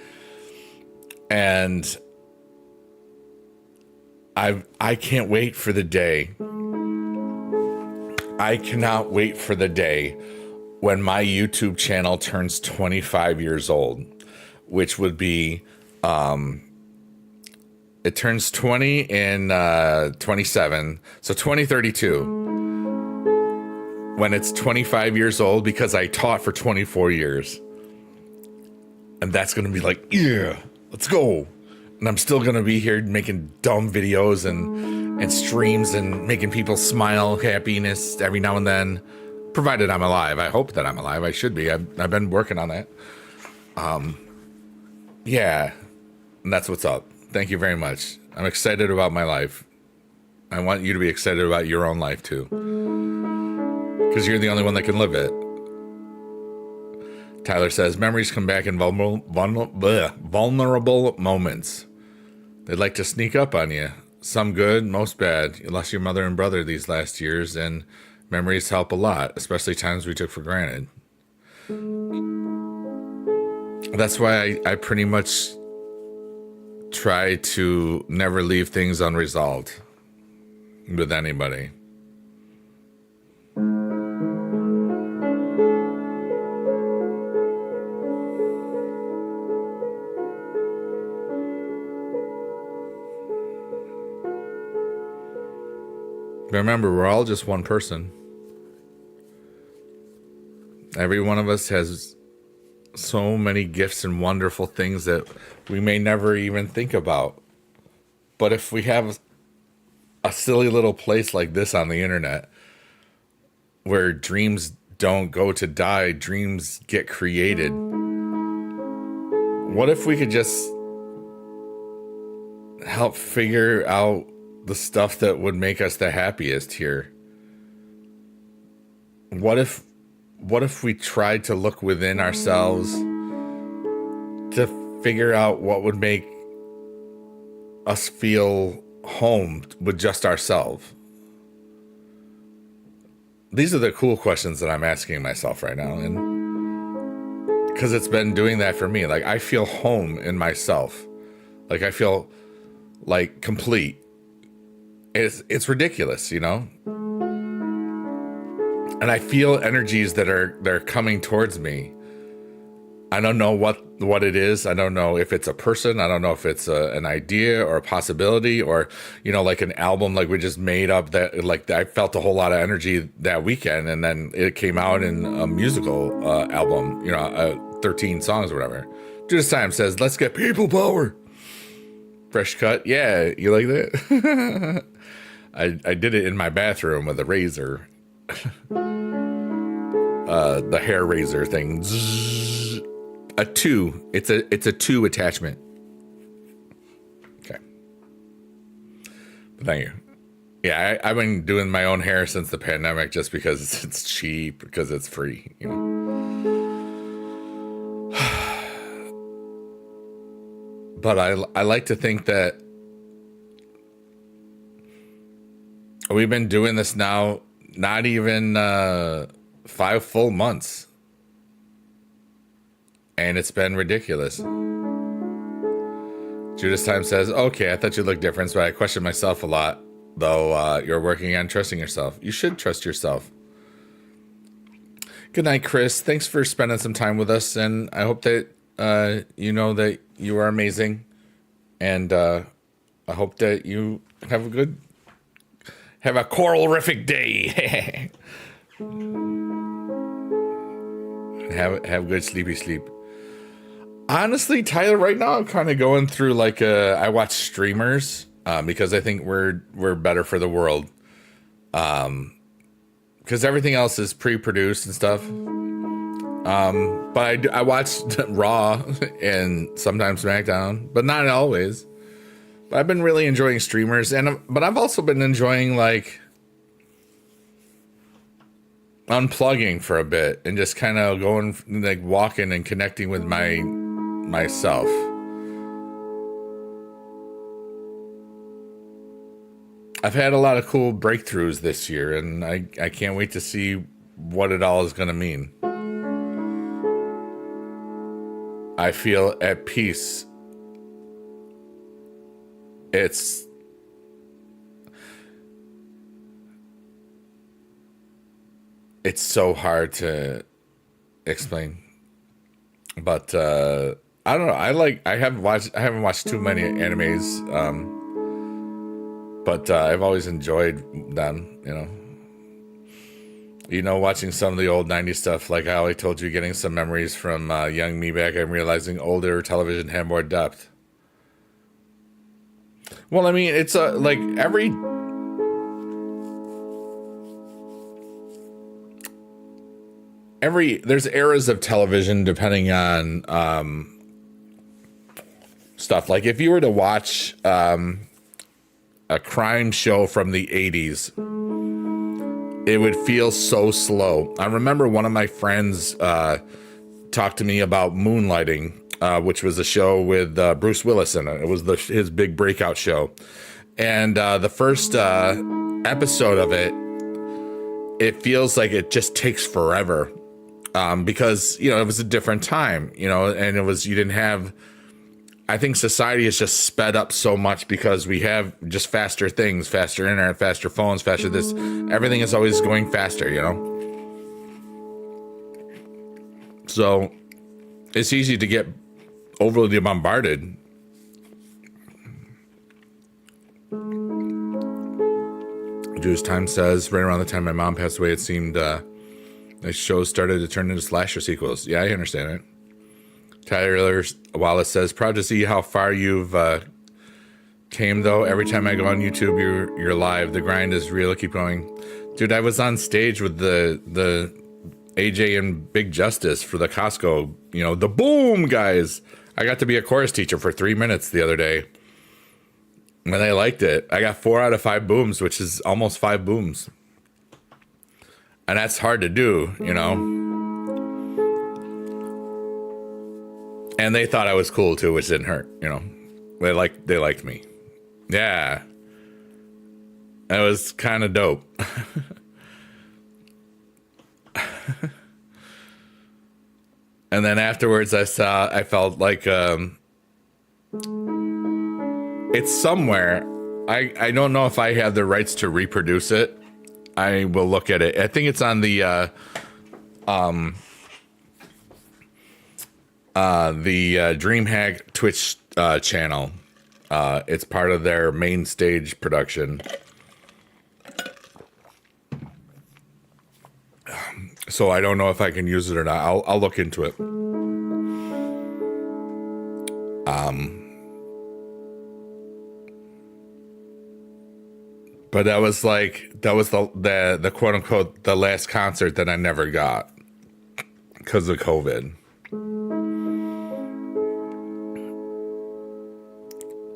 And I can't wait for the day. I cannot wait for the day when my YouTube channel turns 25 years old, which would be, it turns 20 in 27, so 2032, when it's 25 years old, because I taught for 24 years. And that's going to be like, yeah, let's go. And I'm still going to be here making dumb videos and streams and making people smile, happiness every now and then, provided I'm alive. I hope that I'm alive. I should be. I've been working on that. Yeah, and that's what's up. Thank you very much. I'm excited about my life. I want you to be excited about your own life too, because you're the only one that can live it. Tyler says, memories come back in vulnerable moments. They'd like to sneak up on you. Some good, most bad. You lost your mother and brother these last years, and memories help a lot, especially times we took for granted. That's why I pretty much try to never leave things unresolved with anybody. Remember, we're all just one person. Every one of us has so many gifts and wonderful things that we may never even think about. But if we have a silly little place like this on the internet, where dreams don't go to die, dreams get created. What if we could just help figure out the stuff that would make us the happiest here? What if we tried to look within ourselves to figure out what would make us feel home with just ourselves? These are the cool questions that I'm asking myself right now, and because it's been doing that for me. Like, I feel home in myself. Like, I feel like complete. It's ridiculous, and I feel energies that are coming towards me. I don't know what it is. I don't know if it's a person. I don't know if it's an idea or a possibility, or like an album like we just made up, that like I felt a whole lot of energy that weekend, and then it came out in a musical album, 13 songs or whatever. Judas Time says, let's get people power. Fresh cut. Yeah, you like that? I did it in my bathroom with a razor. The hair razor thing. Zzz. A 2. It's a 2 attachment. Okay. Thank you. Yeah, I've been doing my own hair since the pandemic, just because it's cheap, because it's free, But I like to think that we've been doing this now, not even 5 full months. And it's been ridiculous. Judas Time says, okay, I thought you looked different, but I question myself a lot, though you're working on trusting yourself. You should trust yourself. Good night, Chris. Thanks for spending some time with us, and I hope that you know that you are amazing, and I hope that you have a coralrific day. Have good sleepy sleep. Honestly, Tyler, right now I'm kind of going through like I watch streamers because I think we're better for the world. Because everything else is pre-produced and stuff. But I watched Raw and sometimes SmackDown, but not always. But I've been really enjoying streamers, but I've also been enjoying like unplugging for a bit and just kind of going like walking and connecting with myself. I've had a lot of cool breakthroughs this year, and I can't wait to see what it all is going to mean. I feel at peace. It's so hard to explain, but I don't know. I haven't watched too many animes, but I've always enjoyed them. Watching some of the old '90s stuff, like how I told you, getting some memories from young me back. I'm realizing older television had more depth. Well, I mean, it's like there's eras of television depending on stuff. Like if you were to watch a crime show from the 80s, it would feel so slow. I remember one of my friends talked to me about Moonlighting, which was a show with Bruce Willis in it. It was his big breakout show. And the first episode of it feels like it just takes forever. Because, it was a different time, and you didn't have, I think society has just sped up so much because we have just faster things, faster internet, faster phones, faster this, everything is always going faster, So it's easy to get overly bombarded. Jewish Time says, right around the time my mom passed away, it seemed the show started to turn into slasher sequels. Yeah, I understand it. Tyler Wallace says, proud to see how far you've came, though. Every time I go on YouTube, you're live. The grind is real. Keep going. Dude, I was on stage with the AJ and Big Justice for the Costco, the boom guys. I got to be a chorus teacher for 3 minutes the other day. And they liked it. I got 4 out of 5 booms, which is almost 5 booms. And that's hard to do, And they thought I was cool too, which didn't hurt, They liked me. Yeah. That was kind of dope. And then afterwards I felt like it's somewhere. I don't know if I have the rights to reproduce it. I will look at it. I think it's on the DreamHack Twitch channel. It's part of their main stage production. So I don't know if I can use it or not. I'll look into it. But that was the quote unquote the last concert that I never got because of COVID.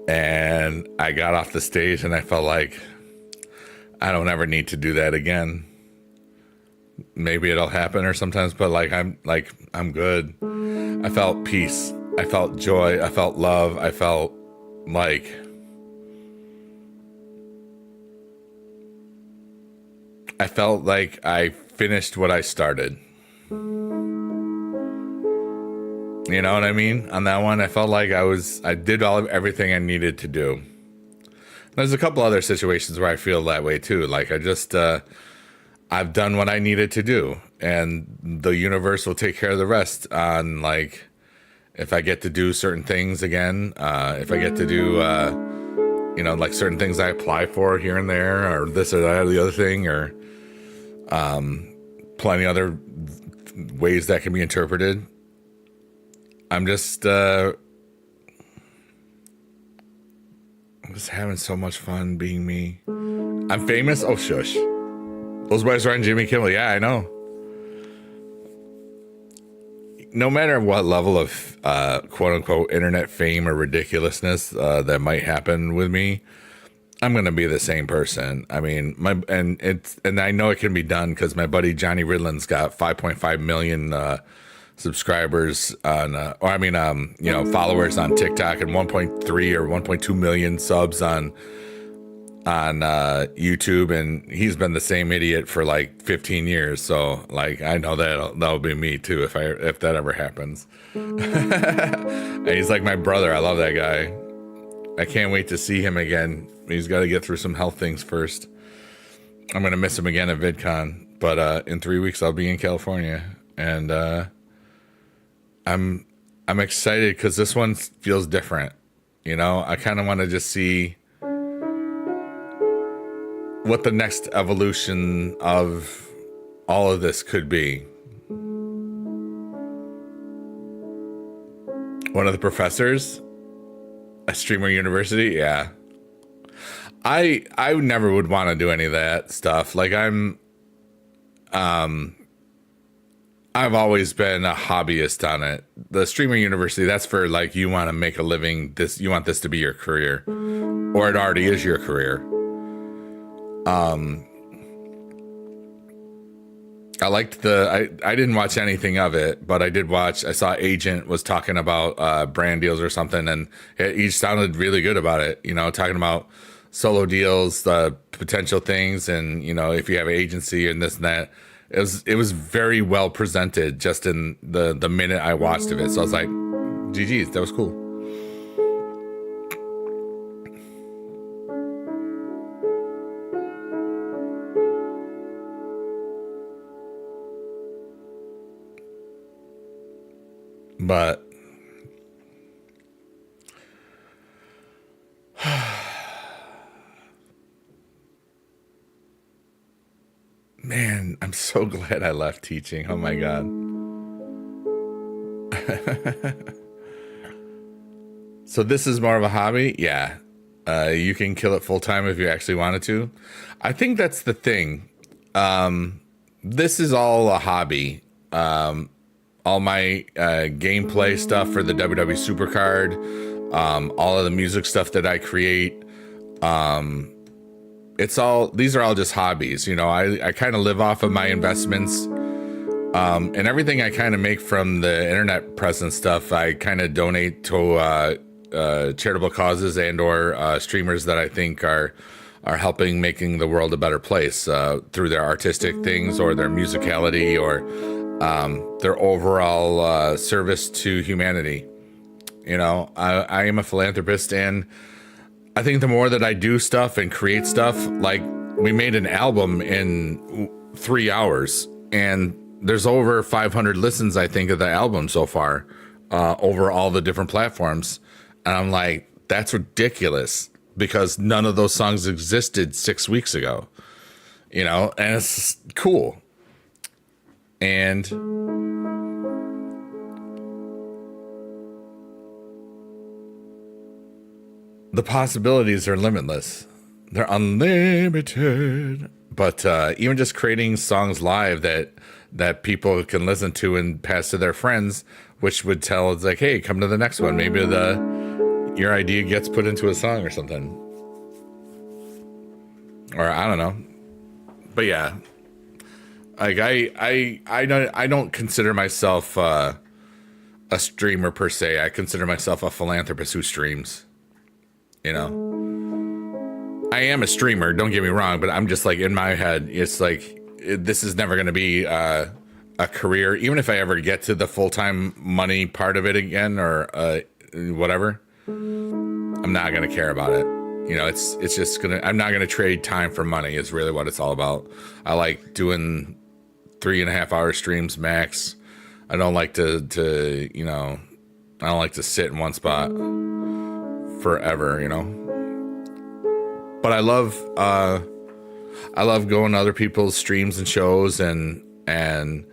And I got off the stage and I felt like I don't ever need to do that again. Maybe it'll happen or sometimes, but I'm good. I felt peace. I felt joy. I felt love. I felt like I finished what I started. You know what I mean? On that one, I felt like I did everything I needed to do. There's a couple other situations where I feel that way too. Like I've done what I needed to do, and the universe will take care of the rest. On if I get to do certain things again, if I get to do, certain things I apply for here and there, or this or that or the other thing, or plenty other ways that can be interpreted. I'm just having so much fun being me. I'm famous. Oh, shush. Those boys are on Jimmy Kimmel. Yeah, I know. No matter what level of quote unquote internet fame or ridiculousness that might happen with me, I'm gonna be the same person. I mean, and I know it can be done because my buddy Johnny Ridland's got 5.5 million subscribers on, followers on TikTok, and 1.3 or 1.2 million subs on YouTube, and he's been the same idiot for like 15 years. So like, I know that'll be me too if that ever happens. And he's like my brother. I love that guy. I can't wait to see him again. He's got to get through some health things first. I'm gonna miss him again at VidCon, but in 3 weeks I'll be in California, and I'm excited because this one feels different. You know, I kind of want to just see what the next evolution of all of this could be. One of the professors at Streamer University, yeah. I never would want to do any of that stuff. Like I've always been a hobbyist on it. The Streamer University, that's for like, you want to make a living, you want this to be your career, or it already is your career. I liked I didn't watch anything of it, but I saw Agent was talking about brand deals or something, and he sounded really good about it, you know, talking about solo deals, the potential things, and, you know, if you have an agency and this and that. It was very well presented just in the minute I watched of it. So I was like, GG's, that was cool. But man, I'm so glad I left teaching. Oh my God. So this is more of a hobby? Yeah. You can kill it full time if you actually wanted to. I think that's the thing. This is all a hobby. All my gameplay stuff for the WWE Supercard, all of the music stuff that I create, these are all just hobbies. You know, I kind of live off of my investments, and everything I kind of make from the internet presence stuff, I kind of donate to charitable causes and or streamers that I think are helping making the world a better place through their artistic things or their musicality or their overall service to humanity. You know, I am a philanthropist, and I think the more that I do stuff and create stuff, like we made an album in 3 hours, and there's over 500 listens, I think, of the album so far, over all the different platforms. And I'm like, that's ridiculous, because none of those songs existed 6 weeks ago, you know, and it's cool. And the possibilities are limitless. They're unlimited. But even just creating songs live that people can listen to and pass to their friends, which would tell, it's like, hey, come to the next one. Maybe your idea gets put into a song or something. Or I don't know. But yeah. Like I don't consider myself a streamer per se. I consider myself a philanthropist who streams. You know, I am a streamer, don't get me wrong, but I'm just like, in my head, it's like, this is never going to be a career. Even if I ever get to the full-time money part of it again, or whatever, I'm not going to care about it. You know, it's just I'm not going to trade time for money is really what it's all about. I like doing 3.5 hour streams max. I don't like to, you know, I don't like to sit in one spot forever, you know. But I love going to other people's streams and shows, and and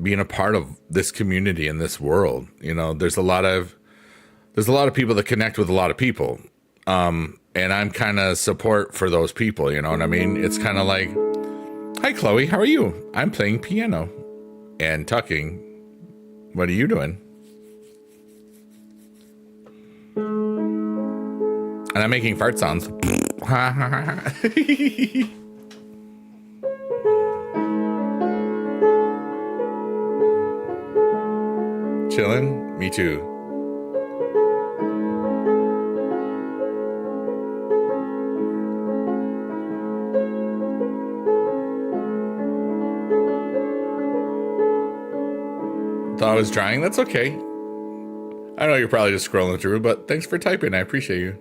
being a part of this community in this world. You know, there's a lot of people that connect with a lot of people. And I'm kind of support for those people, you know what I mean? It's kind of like, hi, Chloe, how are you? I'm playing piano and tucking. What are you doing? And I'm making fart sounds. Chilling? Me too. Thought I was drying? That's okay. I know you're probably just scrolling through, but thanks for typing. I appreciate you.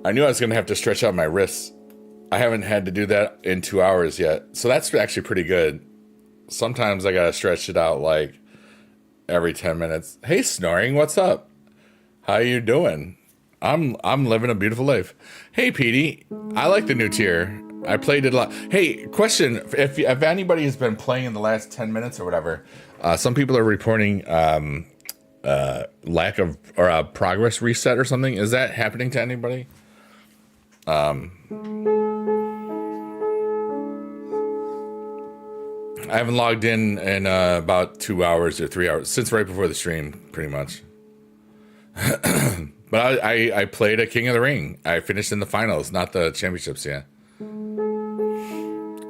I knew I was going to have to stretch out my wrists. I haven't had to do that in 2 hours yet. So that's actually pretty good. Sometimes I got to stretch it out like every 10 minutes. Hey, Snoring, what's up? How you doing? I'm living a beautiful life. Hey, Petey, I like the new tier. I played it a lot. Hey, question: if anybody has been playing in the last 10 minutes or whatever, some people are reporting lack of or a progress reset or something. Is that happening to anybody? I haven't logged in about 2 hours or 3 hours since right before the stream, pretty much. But I played a King of the Ring. I finished in the finals, not the championships yet.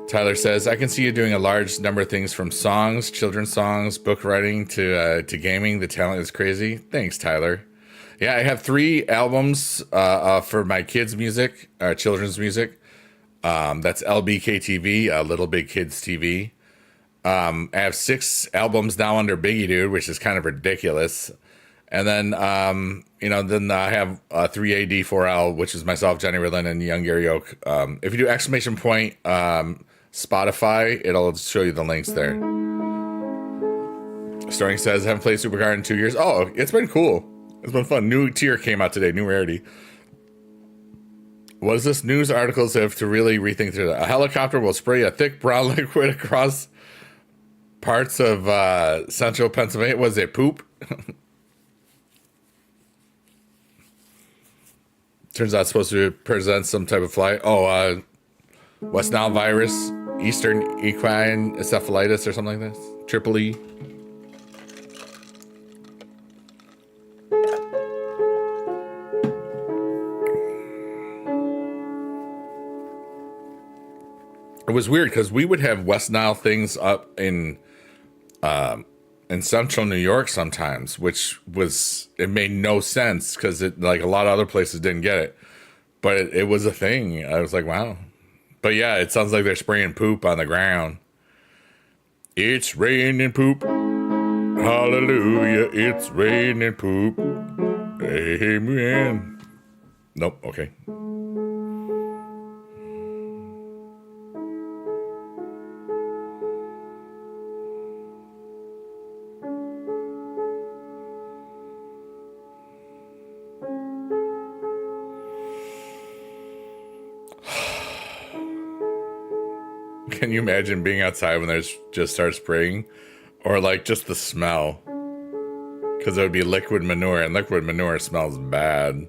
Tyler says, I can see you doing a large number of things from songs, children's songs, book writing to gaming. The talent is crazy. Thanks, Tyler. Yeah, I have 3 albums for my kids' music, children's music. That's LBKTV, Little Big Kids TV. I have 6 albums now under Biggie Dude, which is kind of ridiculous. And then, then I have 3AD4L, which is myself, Johnny Ridlin, and Young Gary Oak. If you do exclamation point Spotify, it'll show you the links there. Starring says, I haven't played Supercar in 2 years. Oh, it's been cool. It's been fun. New tier came out today, new rarity. What is this? News articles have to really rethink through that. A helicopter will spray a thick brown liquid across parts of central Pennsylvania. Was it poop? Turns out it's supposed to present some type of flight. Oh, West Nile virus, Eastern equine encephalitis or something like this. Triple E. It was weird because we would have West Nile things up in central New York sometimes, it made no sense because it, like, a lot of other places didn't get it, but it was a thing. I was like, wow. But yeah, it sounds like they're spraying poop on the ground. It's raining poop. Hallelujah. It's raining poop. Amen. Nope. Okay. Can you imagine being outside when there's just starts spraying, or like just the smell? Because it would be liquid manure, and liquid manure smells bad.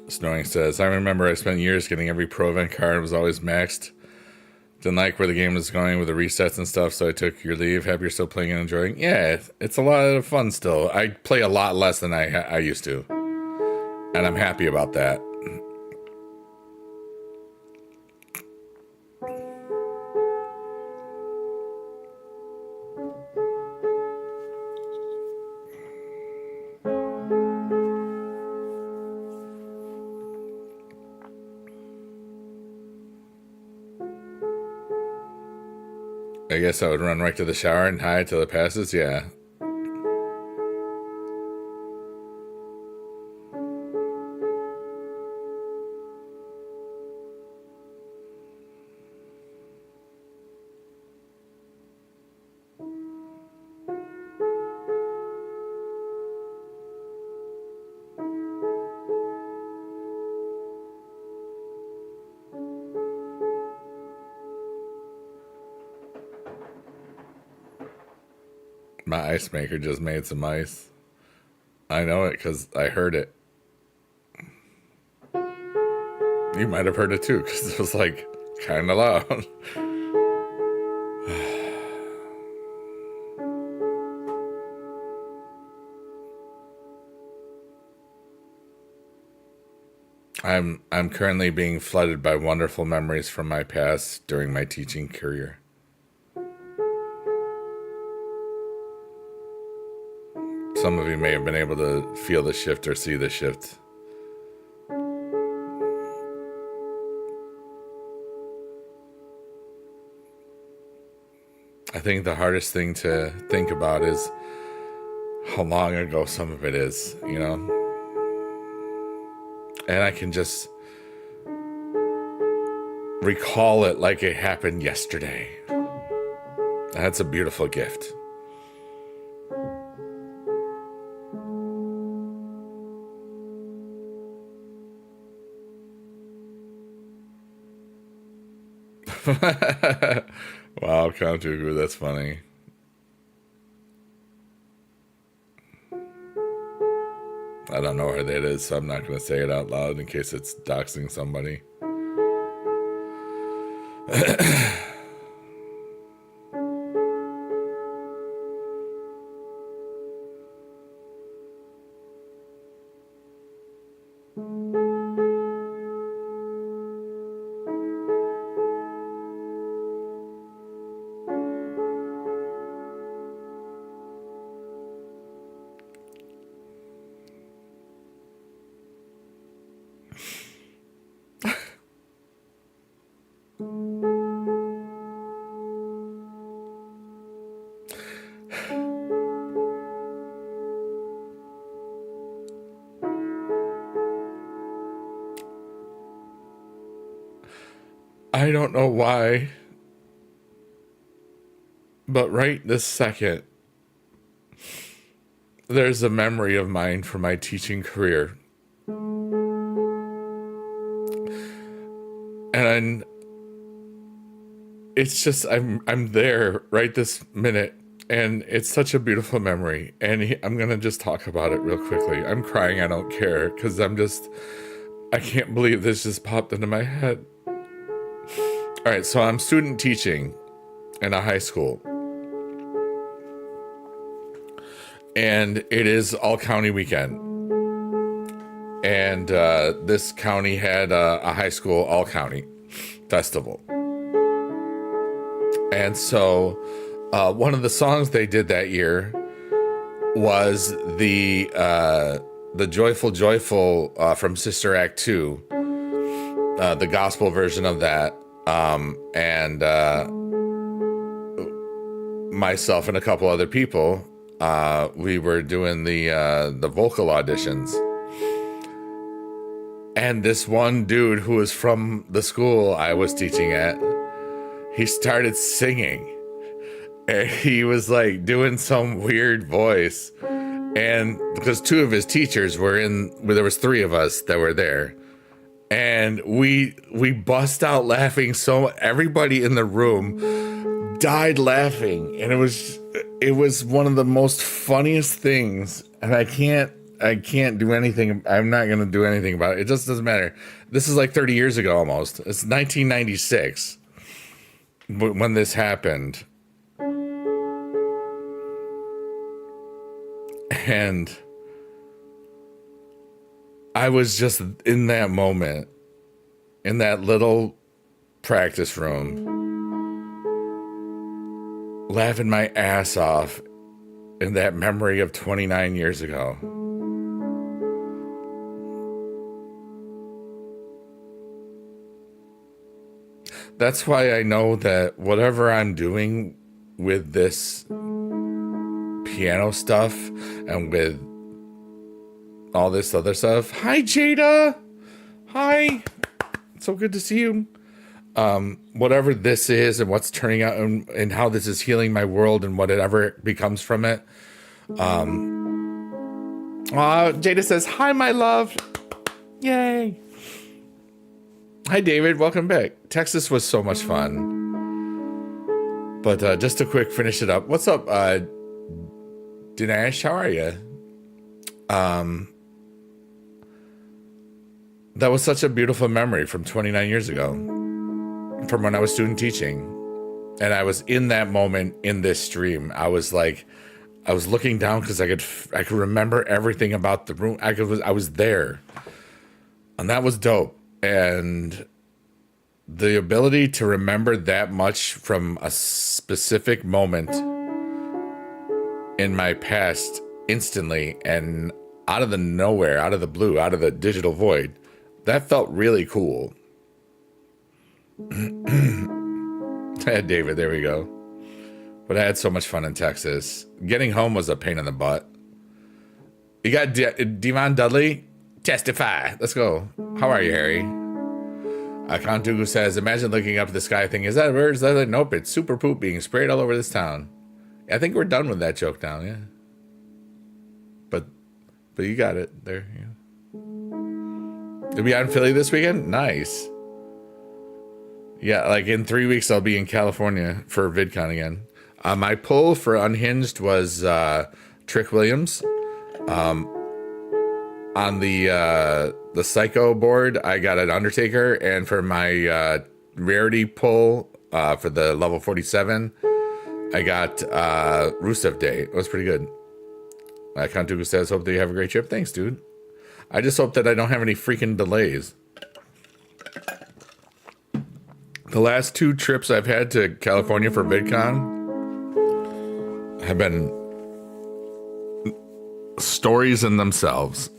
Snoring says, I remember I spent years getting every Pro Event card. It was always maxed. Didn't like where the game was going with the resets and stuff, so I took your leave. Happy you're still playing and enjoying. Yeah, it's a lot of fun still. I play a lot less than I used to, and I'm happy about that. I guess I would run right to the shower and hide till it passes. Yeah. My ice maker just made some ice. I know it because I heard it. You might have heard it too because it was like kind of loud. I'm currently being flooded by wonderful memories from my past during my teaching career. Some of you may have been able to feel the shift or see the shift. I think the hardest thing to think about is how long ago some of it is, you know? And I can just recall it like it happened yesterday. That's a beautiful gift. Wow, Count Dooku, that's funny. I don't know where that is, so I'm not going to say it out loud in case it's doxing somebody. I don't know why, but right this second, there's a memory of mine from my teaching career. And it's just I'm there right this minute, and it's such a beautiful memory. And I'm gonna just talk about it real quickly. I'm crying. I don't care because I can't believe this just popped into my head. All right, so I'm student teaching in a high school, and it is all county weekend. And this county had a high school all county festival. And so one of the songs they did that year was the Joyful Joyful from Sister Act 2, the gospel version of that. And myself and a couple other people, we were doing the vocal auditions. And this one dude who was from the school I was teaching at, he started singing. And he was like doing some weird voice. And because two of his teachers were there was three of us that were there. And we bust out laughing. So everybody in the room died laughing. And it was one of the most funniest things. And I can't do anything. I'm not going to do anything about it. It just doesn't matter. This is like 30 years ago almost. It's 1996 when this happened. And I was just in that moment, in that little practice room, laughing my ass off in that memory of 29 years ago. That's why I know that whatever I'm doing with this piano stuff and with all this other stuff. Hi, Jada. Hi. So good to see you. Whatever this is and what's turning out and how this is healing my world and whatever becomes from it. Jada says, hi, my love. Yay. Hi, David. Welcome back. Texas was so much fun. But just to quick finish it up. What's up, Dinesh? How are you? That was such a beautiful memory from 29 years ago, from when I was student teaching. And I was in that moment in this stream. I was looking down because I could remember everything about the room. I was there. And that was dope. And the ability to remember that much from a specific moment in my past instantly and out of the nowhere, out of the blue, out of the digital void, that felt really cool. David, there we go. But I had so much fun in Texas. Getting home was a pain in the butt. You got Devon Dudley? Testify. Let's go. How are you, Harry? Count Dooku says, imagine looking up at the sky thinking, is that a bird? Is that a... Nope, it's super poop being sprayed all over this town. I think we're done with that joke now, yeah. But you got it there, yeah. You'll be out in Philly this weekend? Nice. Yeah, like in 3 weeks, I'll be in California for VidCon again. My pull for Unhinged was Trick Williams. On the Psycho board, I got an Undertaker, and for my rarity pull for the level 47, I got Rusev Day. It was pretty good. Count Dooku says, hope that you have a great trip. Thanks, dude. I just hope that I don't have any freaking delays. The last 2 trips I've had to California for VidCon have been stories in themselves.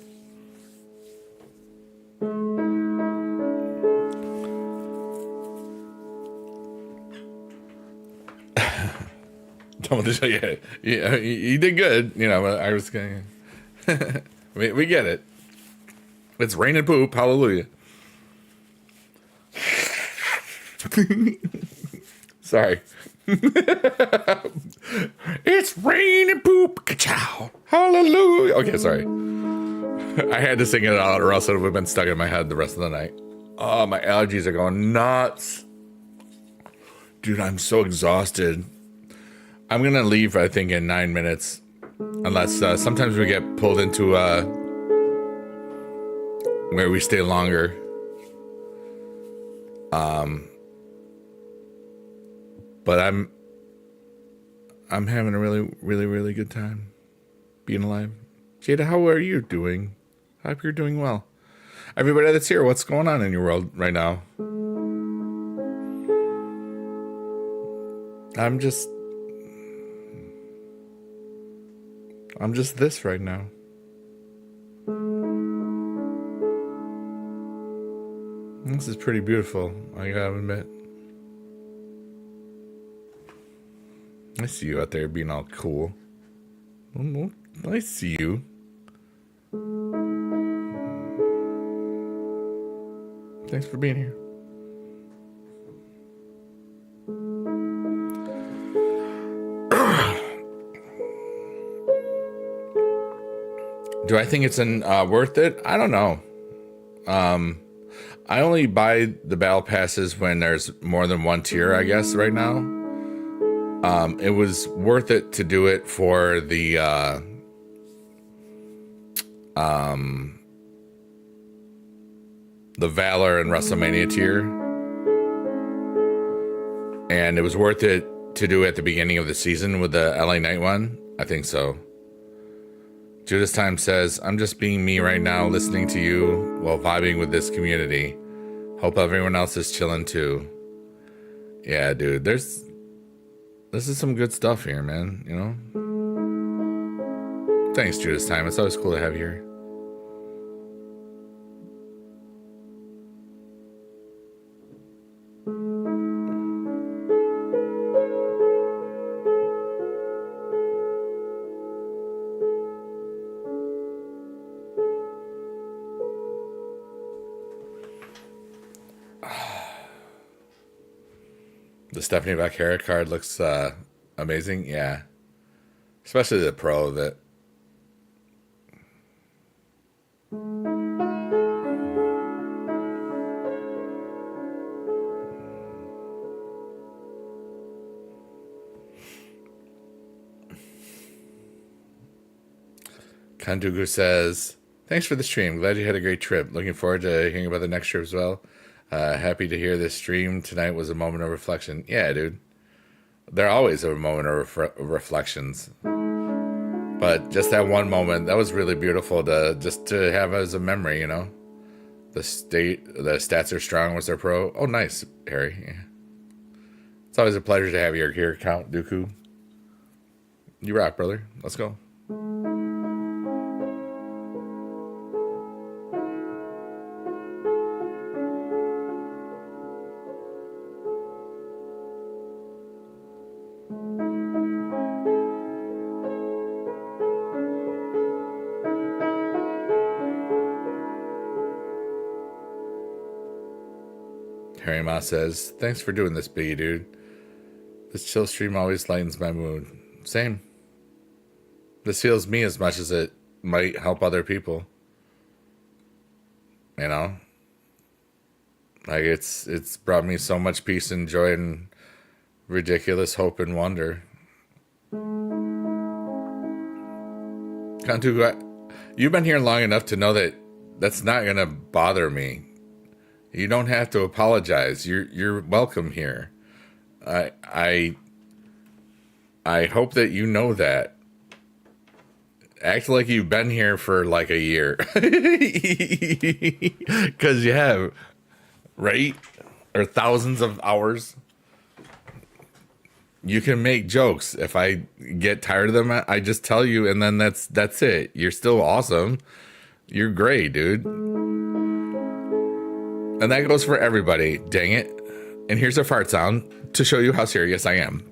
Yeah, you did good. You know, I was going. we get it. It's rain and poop. Hallelujah. Sorry. It's rain and poop. Ka-chow. Hallelujah. Okay, sorry. I had to sing it out or else it would have been stuck in my head the rest of the night. Oh, my allergies are going nuts. Dude, I'm so exhausted. I'm going to leave, I think, in 9 minutes. Unless sometimes we get pulled into where we stay longer. But I'm having a really, really, really good time being alive. Jada, how are you doing? I hope you're doing well. Everybody that's here, what's going on in your world right now? I'm just this right now. This is pretty beautiful, I gotta admit. I see you out there being all cool. I see you. Thanks for being here. Do I think it's worth it? I don't know. I only buy the battle passes when there's more than one tier, I guess, right now. It was worth it to do it for the Valor and WrestleMania tier. And it was worth it to do it at the beginning of the season with the LA Knight one. I think so. Judas Time says, I'm just being me right now, listening to you while vibing with this community. Hope everyone else is chilling too. Yeah, dude, this is some good stuff here, man, you know? Thanks, Judas Time. It's always cool to have you here. The Stephanie Vaquera card looks amazing. Yeah. Especially the pro that. Kandugu says, thanks for the stream. Glad you had a great trip. Looking forward to hearing about the next trip as well. Happy to hear this stream tonight was a moment of reflection. Yeah, dude. They're always a moment of reflections. But just that one moment, that was really beautiful to have as a memory, you know? The stats are strong was their pro. Oh, nice, Harry. Yeah. It's always a pleasure to have your gear account, Dooku. You rock, brother. Let's go. Harry Ma says, thanks for doing this, Biggie dude. This chill stream always lightens my mood. Same. This heals me as much as it might help other people. You know? Like it's brought me so much peace and joy and ridiculous hope and wonder. Kantu, you've been here long enough to know that that's not gonna bother me. You don't have to apologize. You're welcome here. I hope that you know that. Act like you've been here for like a year. Because you have, right? Or thousands of hours. You can make jokes. If I get tired of them, I just tell you, and then that's it. You're still awesome. You're great, dude. And that goes for everybody. Dang it. And here's a fart sound to show you how serious I am.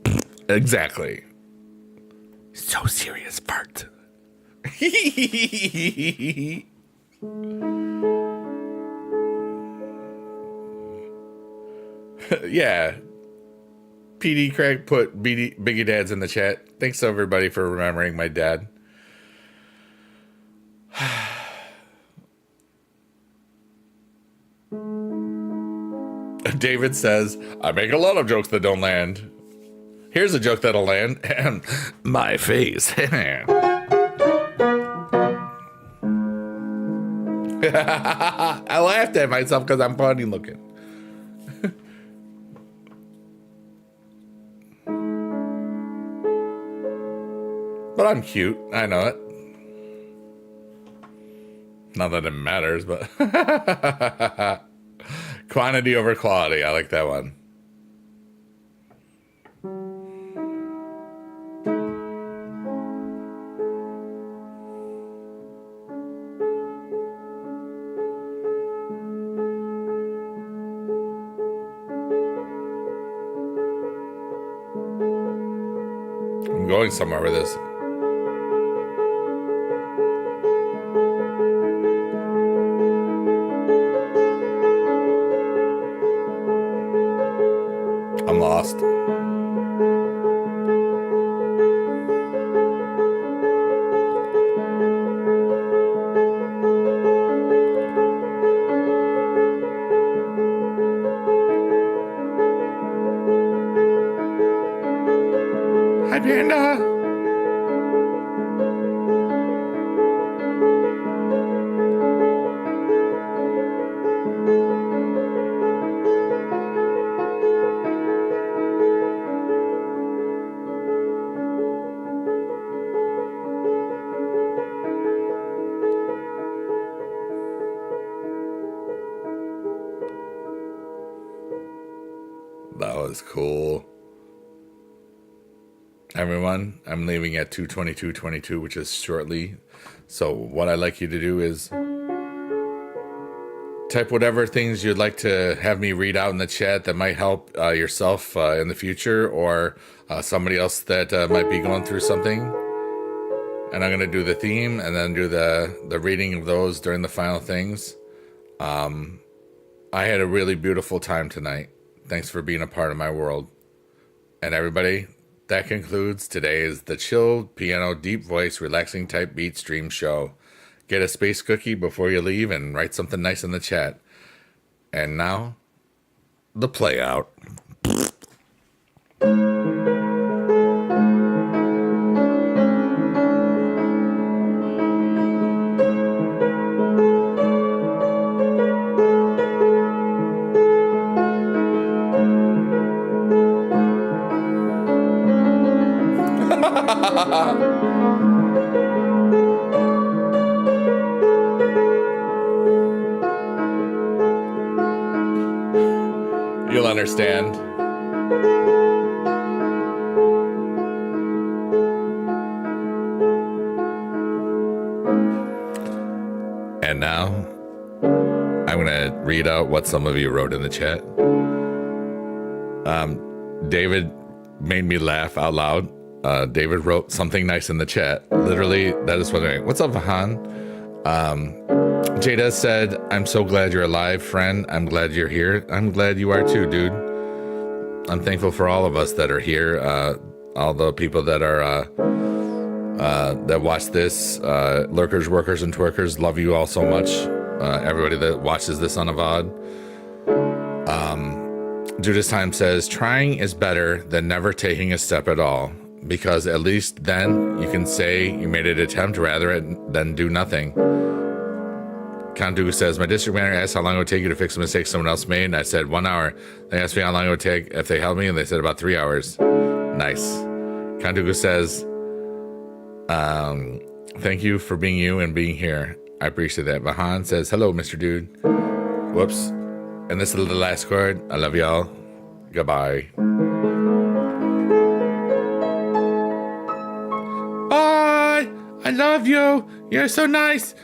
Exactly. So serious, fart. Yeah. PD Craig put Biggie Dads in the chat. Thanks everybody for remembering my dad. David says, I make a lot of jokes that don't land. Here's a joke that'll land. My face. I laughed at myself because I'm funny looking. But I'm cute. I know it. Not that it matters, but... Quantity over quality. I like that one. I'm going somewhere with this. I'm lost. Hi, Panda. That was cool. Everyone, I'm leaving at 2:22:22, which is shortly. So what I'd like you to do is type whatever things you'd like to have me read out in the chat that might help yourself in the future, or somebody else that might be going through something. And I'm going to do the theme and then do the reading of those during the final things. I had a really beautiful time tonight. Thanks for being a part of my world. And everybody, that concludes today's the chilled piano, deep voice, relaxing type beat stream show. Get a space cookie before you leave and write something nice in the chat. And now, the play out. You'll understand. And now, I'm going to read out what some of you wrote in the chat. David made me laugh out loud. David wrote something nice in the chat. Literally, that is what I mean. What's up, Vahan? Jada said, I'm so glad you're alive, friend. I'm glad you're here. I'm glad you are too, dude. I'm thankful for all of us that are here. All the people that are that watch this, lurkers, workers, and twerkers. Love you all so much. Everybody that watches this on a VOD. Judas Time says, trying is better than never taking a step at all, because at least then you can say you made an attempt rather than do nothing. Kandu says, my district manager asked how long it would take you to fix a mistake someone else made, and I said 1 hour. They asked me how long it would take if they helped me, and they said about 3 hours. Nice. Kandugu says, thank you for being you and being here. I appreciate that. Vahan says, hello, Mr. Dude. Whoops. And this is the last chord. I love y'all. Goodbye. Bye. I love you. You're so nice.